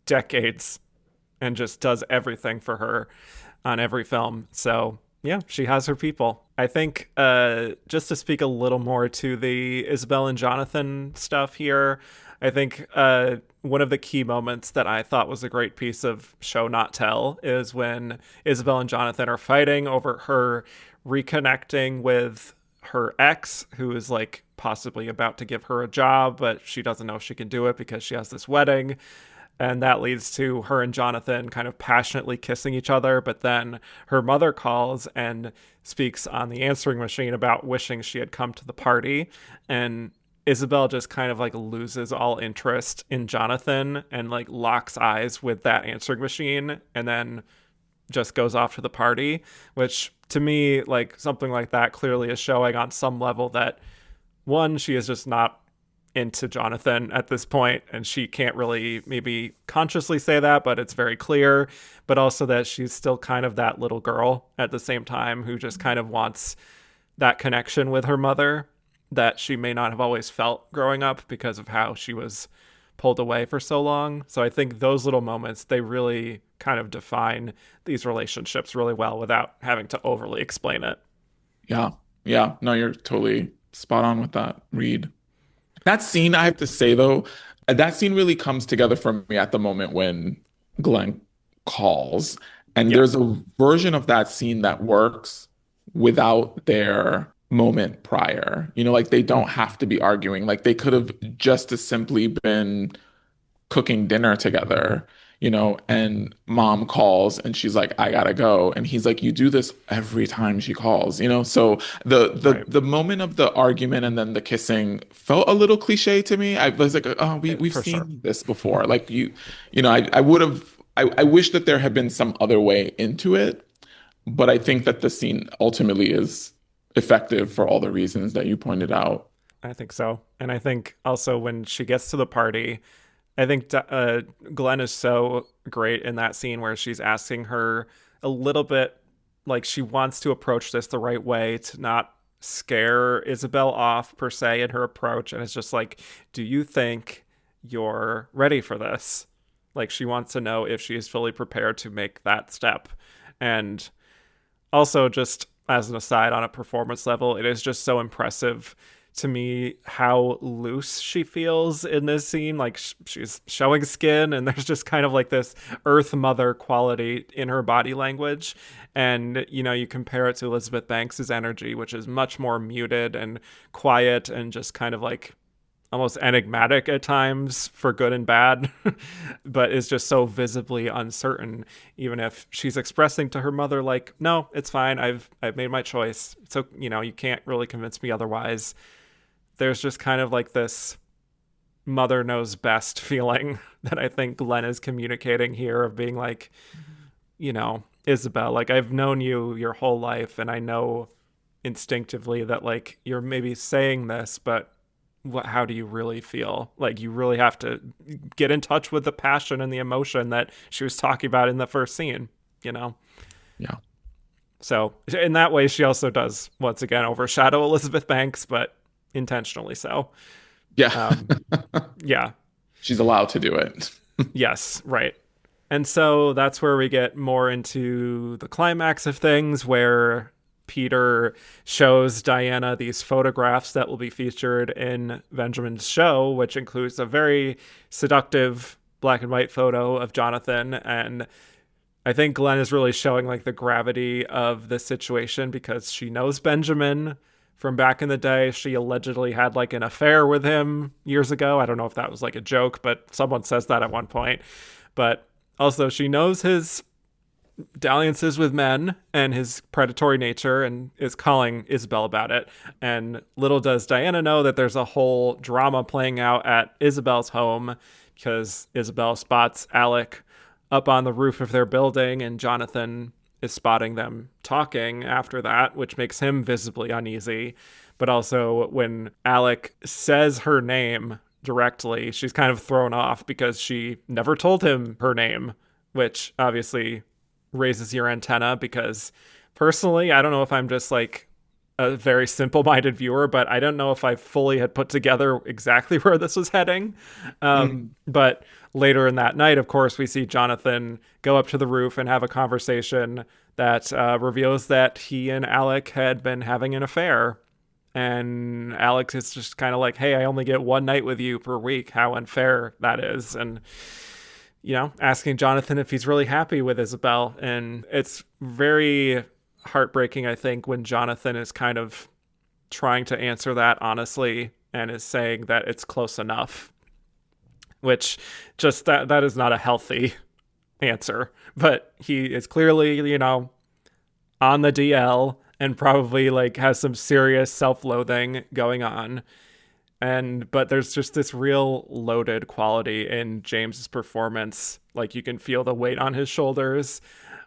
A: decades and just does everything for her on every film. So yeah, she has her people. I think just to speak a little more to the Isabel and Jonathan stuff here, I think one of the key moments that I thought was a great piece of show not tell is when Isabel and Jonathan are fighting over her reconnecting with her ex, who is like possibly about to give her a job, but she doesn't know if she can do it because she has this wedding. And that leads to her and Jonathan kind of passionately kissing each other. But then her mother calls and speaks on the answering machine about wishing she had come to the party. And Isabel just kind of like loses all interest in Jonathan and like locks eyes with that answering machine and then just goes off to the party, which to me, like something like that clearly is showing on some level that one, she is just not into Jonathan at this point, and she can't really maybe consciously say that, but it's very clear. But also that she's still kind of that little girl at the same time who just kind of wants that connection with her mother that she may not have always felt growing up because of how she was pulled away for so long. So I think those little moments, they really kind of define these relationships really well without having to overly explain it.
C: Yeah. Yeah. No, you're totally spot on with that, Reed. That scene, I have to say though, that scene really comes together for me at the moment when Glenn calls. And
A: Yeah.
C: there's a version of that scene that works without their moment prior. Like they don't
A: Mm-hmm.
C: have to be arguing. Like they could have just as simply been cooking dinner together, and mom calls and she's like, I gotta go. And he's like, you do this every time she calls. So the
A: Right.
C: the moment of the argument and then the kissing felt a little cliche to me. I was like, oh, we've
A: For sure.
C: seen this before. Like I would have I wish that there had been some other way into it, but I think that the scene ultimately is effective for all the reasons that you pointed out.
A: I think so. And I think also when she gets to the party, I think Glenn is so great in that scene where she's asking her a little bit like she wants to approach this the right way to not scare Isabel off per se in her approach. And it's just like, do you think you're ready for this? Like she wants to know if she is fully prepared to make that step. And also, just as an aside on a performance level, it is just so impressive to me how loose she feels in this scene. Like she's showing skin, and there's just kind of like this Earth Mother quality in her body language. And you compare it to Elizabeth Banks's energy, which is much more muted and quiet and just kind of like almost enigmatic at times for good and bad, but is just so visibly uncertain, even if she's expressing to her mother like, no, it's fine, I've made my choice, so you can't really convince me otherwise. There's just kind of like this mother knows best feeling that I think Glenn is communicating here, of being like, Isabel, like, I've known you your whole life, and I know instinctively that like you're maybe saying this, but how do you really feel? Like, you really have to get in touch with the passion and the emotion that she was talking about in the first scene,
C: Yeah.
A: So in that way, she also does once again overshadow Elizabeth Banks, but intentionally so.
C: Yeah.
A: Yeah.
C: She's allowed to do it.
A: Yes, right. And so that's where we get more into the climax of things, where Peter shows Diana these photographs that will be featured in Benjamin's show, which includes a very seductive black and white photo of Jonathan. And I think Glenn is really showing like the gravity of the situation, because she knows Benjamin from back in the day. She allegedly had like an affair with him years ago. I don't know if that was like a joke, but someone says that at one point. But also she knows his dalliances with men and his predatory nature, and is calling Isabel about it. And little does Diana know that there's a whole drama playing out at Isabel's home, because Isabel spots Alec up on the roof of their building, and Jonathan is spotting them talking after that, which makes him visibly uneasy. But also when Alec says her name directly, she's kind of thrown off, because she never told him her name, which obviously raises your antenna. Because personally, I don't know if I'm just like a very simple-minded viewer, but I don't know if I fully had put together exactly where this was heading. But later in that night, of course, we see Jonathan go up to the roof and have a conversation that reveals that he and Alec had been having an affair. And Alex is just kind of like, hey, I only get one night with you per week. How unfair that is. And asking Jonathan if he's really happy with Isabel. And it's very heartbreaking, I think, when Jonathan is kind of trying to answer that honestly and is saying that it's close enough, which just that is not a healthy answer. But he is clearly, on the DL and probably like has some serious self-loathing going on. But there's just this real loaded quality in James's performance. Like, you can feel the weight on his shoulders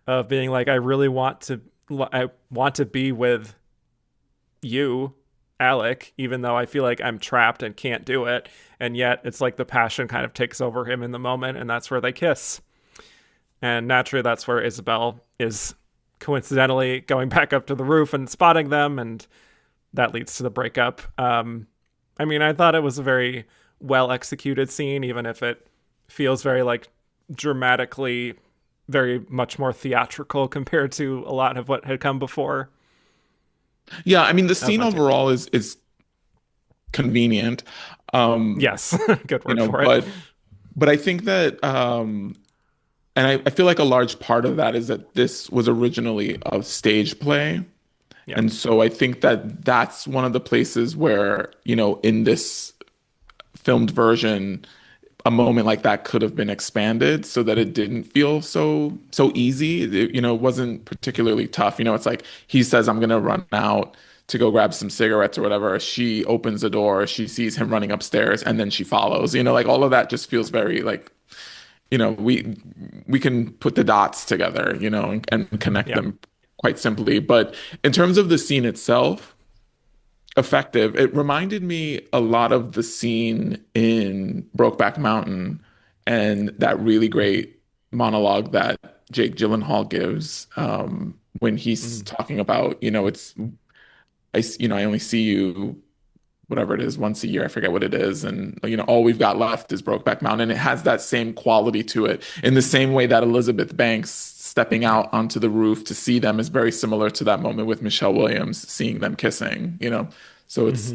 A: of being like, I want to be with you, Alec, even though I feel like I'm trapped and can't do it. And yet it's like the passion kind of takes over him in the moment, and that's where they kiss. And naturally, that's where Isabel is coincidentally going back up to the roof and spotting them, and that leads to the breakup. I thought it was a very well executed scene, even if it feels very like dramatically, very much more theatrical compared to a lot of what had come before.
C: Yeah, the scene overall is convenient.
A: Yes, good word for
C: but
A: it.
C: but I think that and I feel like a large part of that is that this was originally a stage play.
A: Yeah.
C: And so I think that that's one of the places where, in this filmed version, a moment like that could have been expanded so that it didn't feel so easy. It wasn't particularly tough. It's like he says, I'm going to run out to go grab some cigarettes or whatever. She opens the door, she sees him running upstairs, and then she follows. Like all of that just feels very like, we can put the dots together, and connect them quite simply. But in terms of the scene itself, effective. It reminded me a lot of the scene in Brokeback Mountain and that really great monologue that Jake Gyllenhaal gives when he's talking about, I only see you, whatever it is, once a year. I forget what it is. And, all we've got left is Brokeback Mountain. And it has that same quality to it, in the same way that Elizabeth Banks stepping out onto the roof to see them is very similar to that moment with Michelle Williams, seeing them kissing, So
A: It's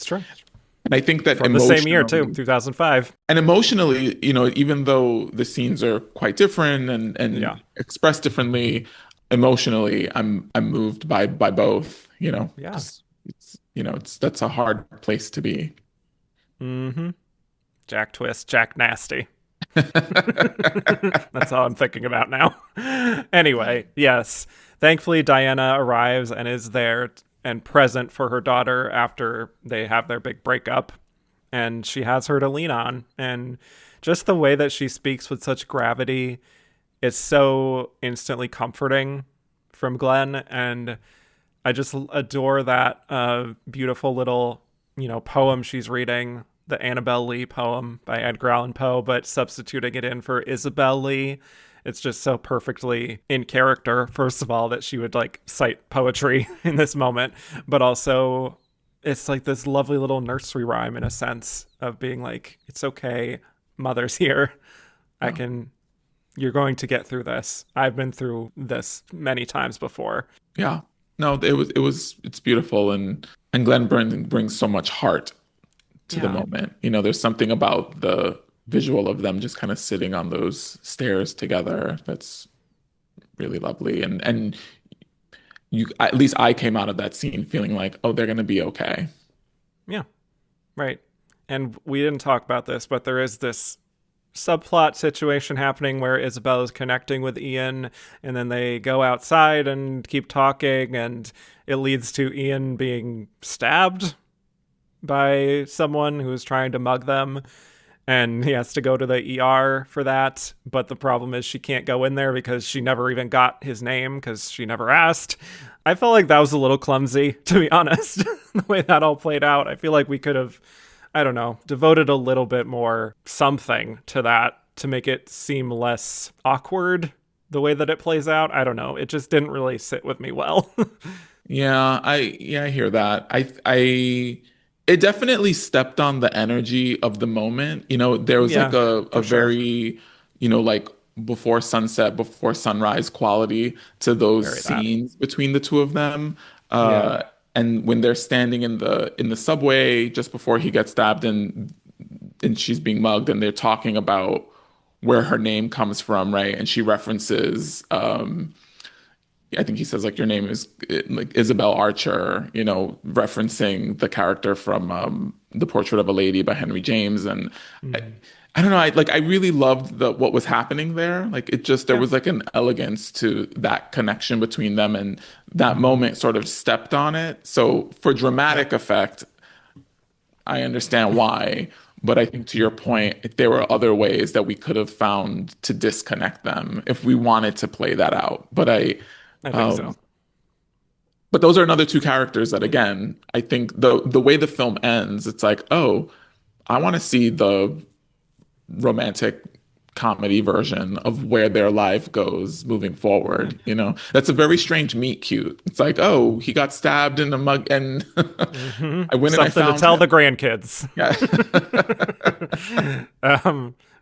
A: true.
C: and I think that
A: From the same year too,
C: emotionally
A: 2005.
C: and emotionally, even though the scenes are quite different
A: Yeah.
C: and expressed differently, emotionally, I'm moved by both,
A: Yeah.
C: because it's that's a hard place to be.
A: Mm-hmm. Jack Twist, Jack Nasty. That's all I'm thinking about now. Anyway, yes. Thankfully, Diana arrives and is there and present for her daughter after they have their big breakup. And she has her to lean on. And just the way that she speaks with such gravity is so instantly comforting from Glenn. And I just adore that beautiful little, poem she's reading, the Annabelle Lee poem by Edgar Allan Poe, but substituting it in for Isabel Lee. It's just so perfectly in character, first of all, that she would like cite poetry in this moment, but also it's like this lovely little nursery rhyme in a sense of being like, it's okay, mother's here. I
C: Yeah.
A: can, you're going to get through this. I've been through this many times before.
C: Yeah. No, it's beautiful, and Glenn brings so much heart to the
A: Yeah.
C: moment. There's something about the visual of them just kind of sitting on those stairs together that's really lovely. And you, at least I came out of that scene feeling like, oh, they're gonna be okay.
A: Yeah. Right. And we didn't talk about this, but there is this subplot situation happening where Isabel is connecting with Ian, and then they go outside and keep talking, and it leads to Ian being stabbed by someone who is trying to mug them. And he has to go to the ER for that. But the problem is she can't go in there because she never even got his name because she never asked. I felt like that was a little clumsy, to be honest, the way that all played out. I feel like we could have, I don't know, devoted a little bit more something to that to make it seem less awkward the way that it plays out. I don't know. It just didn't really sit with me well.
C: I hear that. It definitely stepped on the energy of the moment. There was like
A: Yeah,
C: a
A: for sure.
C: very, like before sunset, before sunrise quality to those
A: Very that.
C: scenes between the two of them.
A: Yeah.
C: And when they're standing in the subway just before he gets stabbed and she's being mugged and they're talking about where her name comes from, right? And she references I think he says like your name is like Isabel Archer, referencing the character from The Portrait of a Lady by Henry James. And I,
A: Mhm.
C: I don't know, I really loved the what was happening there. Like it just there
A: Yeah.
C: was like an elegance to that connection between them, and that
A: Hmm.
C: moment sort of stepped on it. So for
A: Yep.
C: dramatic effect, I understand why. But I think to your point, there were other ways that we could have found to disconnect them if we wanted to play that out.
A: I think so.
C: Um, but those are another two characters that, again, I think the way the film ends, it's like, oh, I want to see the romantic comedy version of where their life goes moving
A: Yeah.
C: forward. That's a very strange meet cute. It's like, oh, he got stabbed in a mug, and
A: Hmm.
C: I went and I
A: Something to
C: found
A: tell the
C: him.
A: grandkids.
C: Yeah.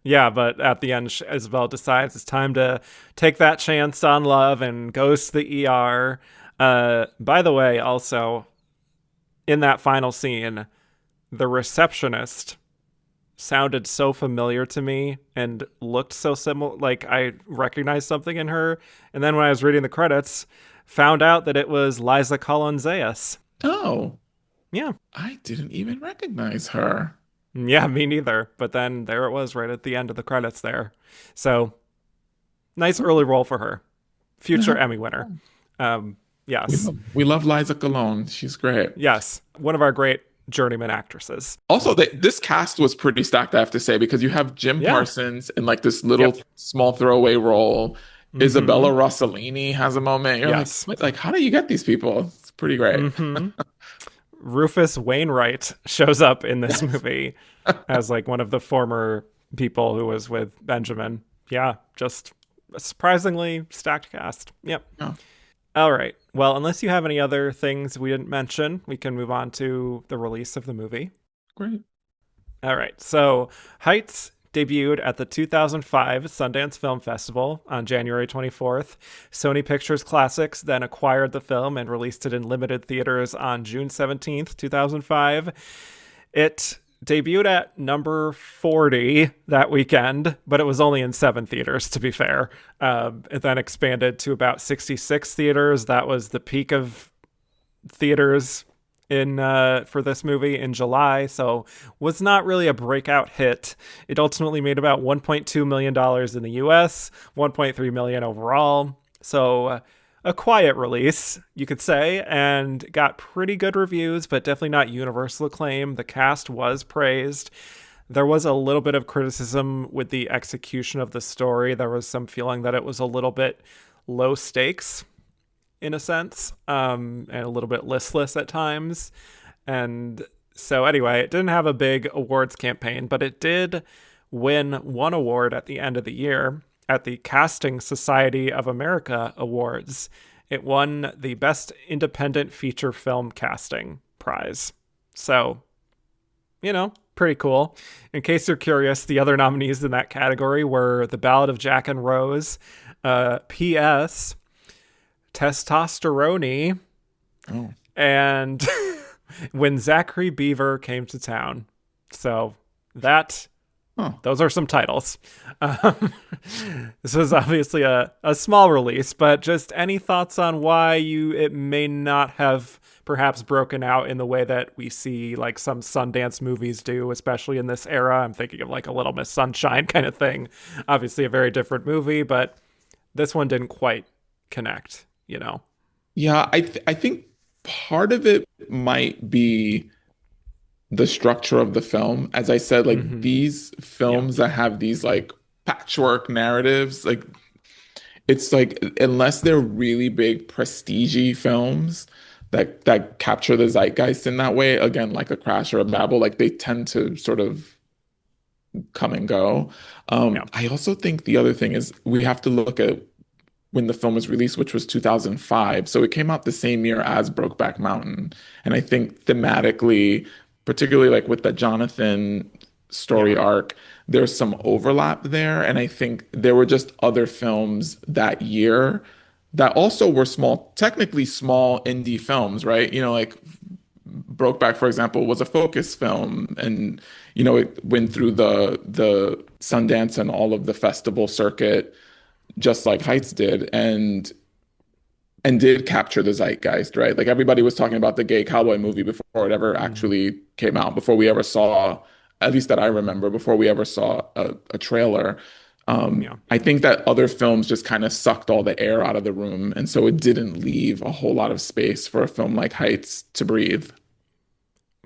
A: Yeah, but at the end, Isabel decides it's time to take that chance on love and goes to the ER. By the way, also, in that final scene, the receptionist sounded so familiar to me and looked so similar. Like I recognized something in her. And then when I was reading the credits, found out that it was Liza Colon-Zayas.
C: Oh,
A: Yeah.
C: I didn't even recognize her.
A: Yeah, me neither. But then there it was right at the end of the credits there. So nice early role for her. Future
C: Yeah.
A: Emmy winner. Um,
C: We
A: yes.
C: love, we love Liza Cologne. She's great.
A: Yes. One of our great journeyman actresses.
C: Also, this cast was pretty stacked, I have to say, because you have Jim
A: Yeah.
C: Parsons in like this little
A: Yep.
C: small throwaway role.
A: Mm-hmm.
C: Isabella Rossellini has a moment. You're like,
A: Yes.
C: what? Like, how do you get these people? It's pretty great.
A: Mm-hmm. Rufus Wainwright shows up in this
C: Yes.
A: movie as like one of the former people who was with Benjamin. Yeah, just a surprisingly stacked cast. Yep.
C: Yeah,
A: All right. Well, unless you have any other things we didn't mention, we can move on to the release of the movie.
C: great.
A: All right. So, Heights debuted at the 2005 Sundance Film Festival on January 24th. Sony Pictures Classics then acquired the film and released it in limited theaters on June 17th, 2005. It debuted at number 40 that weekend, but it was only in 7 theaters, to be fair. It then expanded to about 66 theaters. That was the peak of theaters in for this movie in July, so was not really a breakout hit. It ultimately made about $1.2 million in the US, 1.3 million overall. So a quiet release, you could say, and got pretty good reviews, but definitely not universal acclaim. The cast was praised. There was a little bit of criticism with the execution of the story. There was some feeling that it was a little bit low stakes in a sense, and a little bit listless at times. And so anyway, it didn't have a big awards campaign, but it did win one award at the end of the year at the Casting Society of America Awards. It won the Best Independent Feature Film Casting prize. So, pretty cool. In case you're curious, the other nominees in that category were The Ballad of Jack and Rose, P.S., Testosterone, and When Zachary Beaver Came to Town. So those are some titles. This is obviously a small release, but just any thoughts on why it may not have perhaps broken out in the way that we see like some Sundance movies do, especially in this era? I'm thinking of like a Little Miss Sunshine kind of thing. Obviously a very different movie, but this one didn't quite connect.
C: Yeah, I think part of it might be the structure of the film. As I said, like these films that have these like patchwork narratives, like it's like unless they're really big prestige films that capture the zeitgeist in that way, again, like a Crash or a Babel, like they tend to sort of come and go. I also think the other thing is we have to look at when the film was released, which was 2005. So it came out the same year as Brokeback Mountain. And I think thematically, particularly like with the Jonathan story arc, there's some overlap there. And I think there were just other films that year that also were technically small indie films, right? Like Brokeback, for example, was a Focus film, and it went through the Sundance and all of the festival circuit, just like Heights did, and did capture the zeitgeist, right? Like everybody was talking about the gay cowboy movie before it ever actually came out, before we ever saw, at least that I remember, before we ever saw a trailer. I think that other films just kind of sucked all the air out of the room, and so it didn't leave a whole lot of space for a film like Heights to breathe.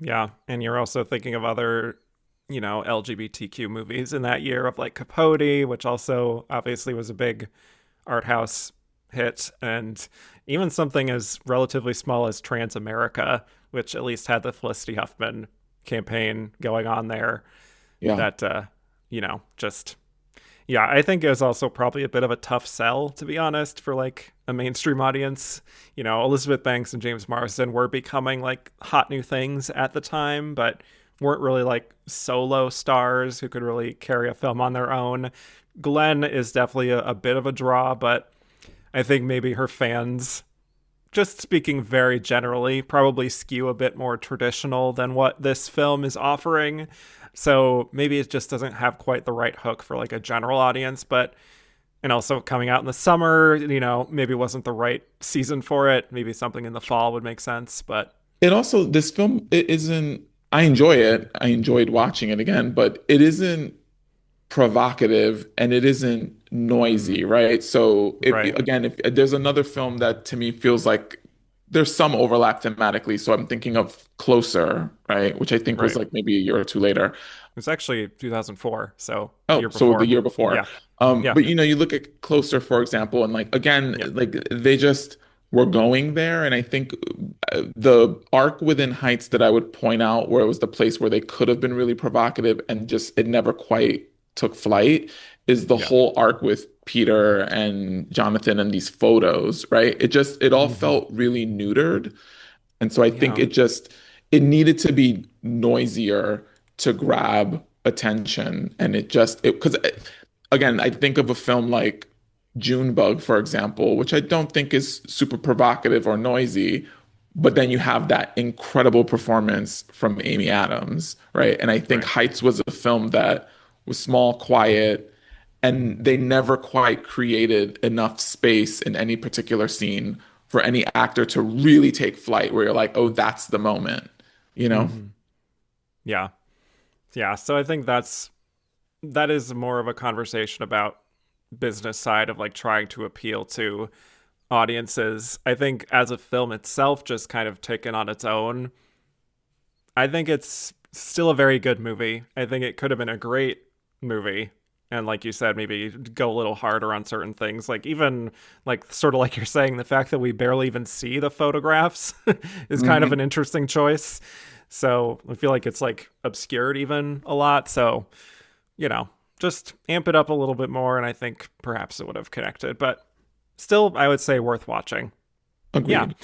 A: Yeah, and you're also thinking of other LGBTQ movies in that year of like Capote, which also obviously was a big art house hit, and even something as relatively small as Transamerica, which at least had the Felicity Huffman campaign going on there.
C: Yeah.
A: That, I think it was also probably a bit of a tough sell, to be honest, for like a mainstream audience. Elizabeth Banks and James Marsden were becoming like hot new things at the time, but weren't really like solo stars who could really carry a film on their own. Glenn is definitely a bit of a draw, but I think maybe her fans, just speaking very generally, probably skew a bit more traditional than what this film is offering. So maybe it just doesn't have quite the right hook for like a general audience, and also coming out in the summer, maybe wasn't the right season for it. Maybe something in the fall would make sense, but
C: This film, it isn't, I enjoy it. I enjoyed watching it again, but it isn't provocative and it isn't noisy, right? So
A: right.
C: again, if there's another film that to me feels like there's some overlap thematically. So I'm thinking of Closer, right? Which I think was
A: Right.
C: like maybe a year or two later.
A: It was actually 2004, so the
C: Oh,
A: year
C: so the
A: before.
C: year before.
A: Yeah. Yeah.
C: But you look at Closer, for example, and like again,
A: Yeah.
C: like they just were going there. And I think the arc within Heights that I would point out where it was the place where they could have been really provocative and just it never quite took flight is the
A: Yeah.
C: whole arc with Peter and Jonathan and these photos, right? It all felt really neutered. And so I think
A: Yeah.
C: it needed to be noisier to grab attention, and because again, I think of a film like Junebug, for example, which I don't think is super provocative or noisy, but then you have that incredible performance from Amy Adams, right? And I think
A: Right.
C: Heights was a film that was small, quiet, and they never quite created enough space in any particular scene for any actor to really take flight, where you're like, oh, that's the moment, you know?
A: Hmm. Yeah. Yeah. So I think that is more of a conversation about business side of like trying to appeal to audiences. I think as a film itself, just kind of taken on its own, I think it's still a very good movie. I think it could have been a great movie. And like you said, maybe go a little harder on certain things. Like even like sort of like you're saying, the fact that we barely even see the photographs is kind of
C: Hmm.
A: an interesting choice. So I feel like it's like obscured even a lot. So, just amp it up a little bit more. And I think perhaps it would have connected. But still, I would say worth watching. Yeah.
C: Agreed.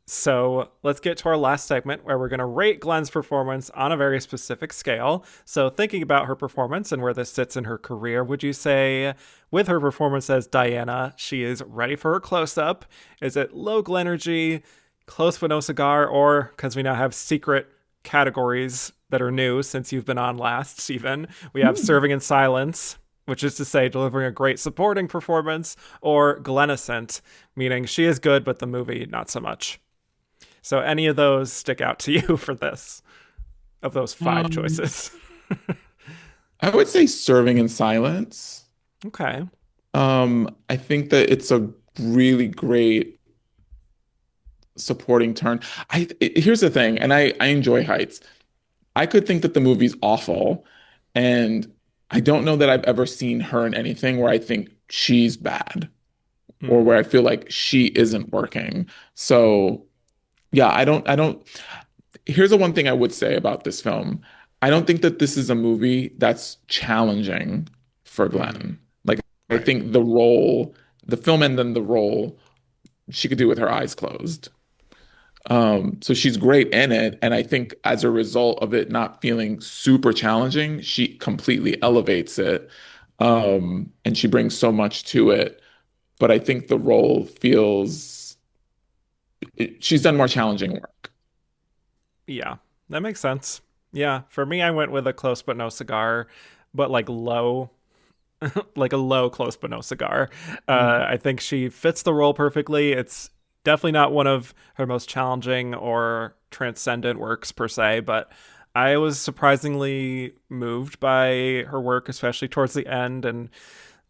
A: So let's get to our last segment where we're going to rate Glenn's performance on a very specific scale. So, thinking about her performance and where this sits in her career, would you say, with her performance as Diana, she is ready for her close up? Is it low Glenergy, close but no cigar, or because we now have secret categories that are new since you've been on last, Steven, we have serving in silence, which is to say delivering a great supporting performance, or Glennicent, meaning she is good, but the movie not so much. So any of those stick out to you for this, of those five
C: Um,
A: choices?
C: I would say serving in silence.
A: Okay.
C: I think that it's a really great supporting turn. Here's the thing, and I enjoy Heights. I could think that the movie's awful, and I don't know that I've ever seen her in anything where I think she's bad or
A: Hmm.
C: where I feel like she isn't working. So yeah, I don't. Here's the one thing I would say about this film. I don't think that this is a movie that's challenging for
A: Hmm.
C: Glenn. Like, I
A: Right.
C: think the role, the film and then the role, she could do with her eyes closed. So she's great in it. And I think as a result of it not feeling super challenging, she completely elevates it. And she brings so much to it. But I think the role she's done more challenging work.
A: Yeah, that makes sense. Yeah, for me, I went with a close but no cigar, but like low, like a low close but no cigar.
C: Mm.
A: I think she fits the role perfectly. It's definitely not one of her most challenging or transcendent works per se, but I was surprisingly moved by her work, especially towards the end. And,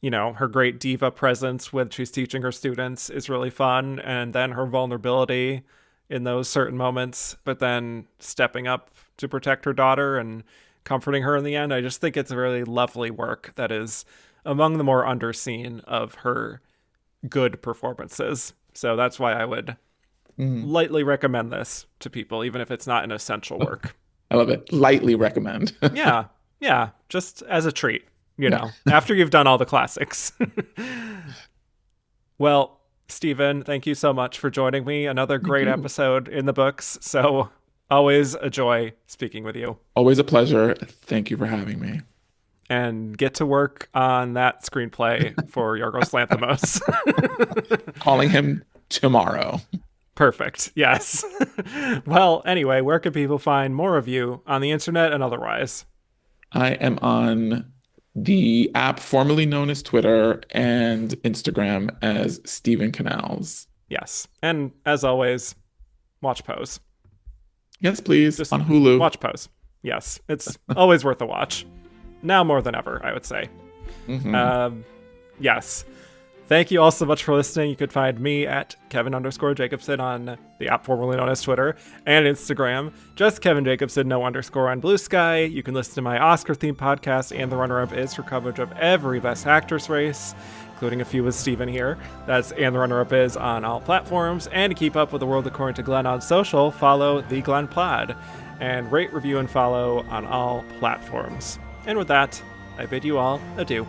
A: her great diva presence when she's teaching her students is really fun. And then her vulnerability in those certain moments, but then stepping up to protect her daughter and comforting her in the end. I just think it's a really lovely work that is among the more underseen of her good performances. So that's why I would
C: Mm.
A: lightly recommend this to people, even if it's not an essential work.
C: I love it. Lightly recommend.
A: Yeah, yeah, just as a treat,
C: Yeah.
A: after you've done all the classics. Well, Stephen, thank you so much for joining me. Another
C: Thank
A: great
C: you.
A: episode in the books. So, always a joy speaking with you.
C: Always a pleasure. Thank you for having me.
A: And get to work on that screenplay for Yorgos Lanthimos.
C: Calling him tomorrow.
A: Perfect. Yes. Well, anyway, where can people find more of you on the internet and otherwise?
C: I am on the app formerly known as Twitter and Instagram as Steven Canals.
A: Yes. And as always, watch Pose.
C: Yes, please,
A: Just
C: on Hulu.
A: watch Pose. Yes. It's always worth a watch. Now more than ever, I would say.
C: Hmm.
A: Um, yes. Thank you all so much for listening. You could find me at Kevin_Jacobsen on the app formerly known as Twitter and Instagram. Just Kevin Jacobsen, no underscore on Blue Sky. You can listen to my Oscar-themed podcast, And the Runner-Up Is, for coverage of every Best Actress race, including a few with Steven here. That's And the Runner-Up Is on all platforms. And to keep up with the world according to Glenn on social, follow The Glenn Pod. And rate, review, and follow on all platforms. And with that, I bid you all adieu.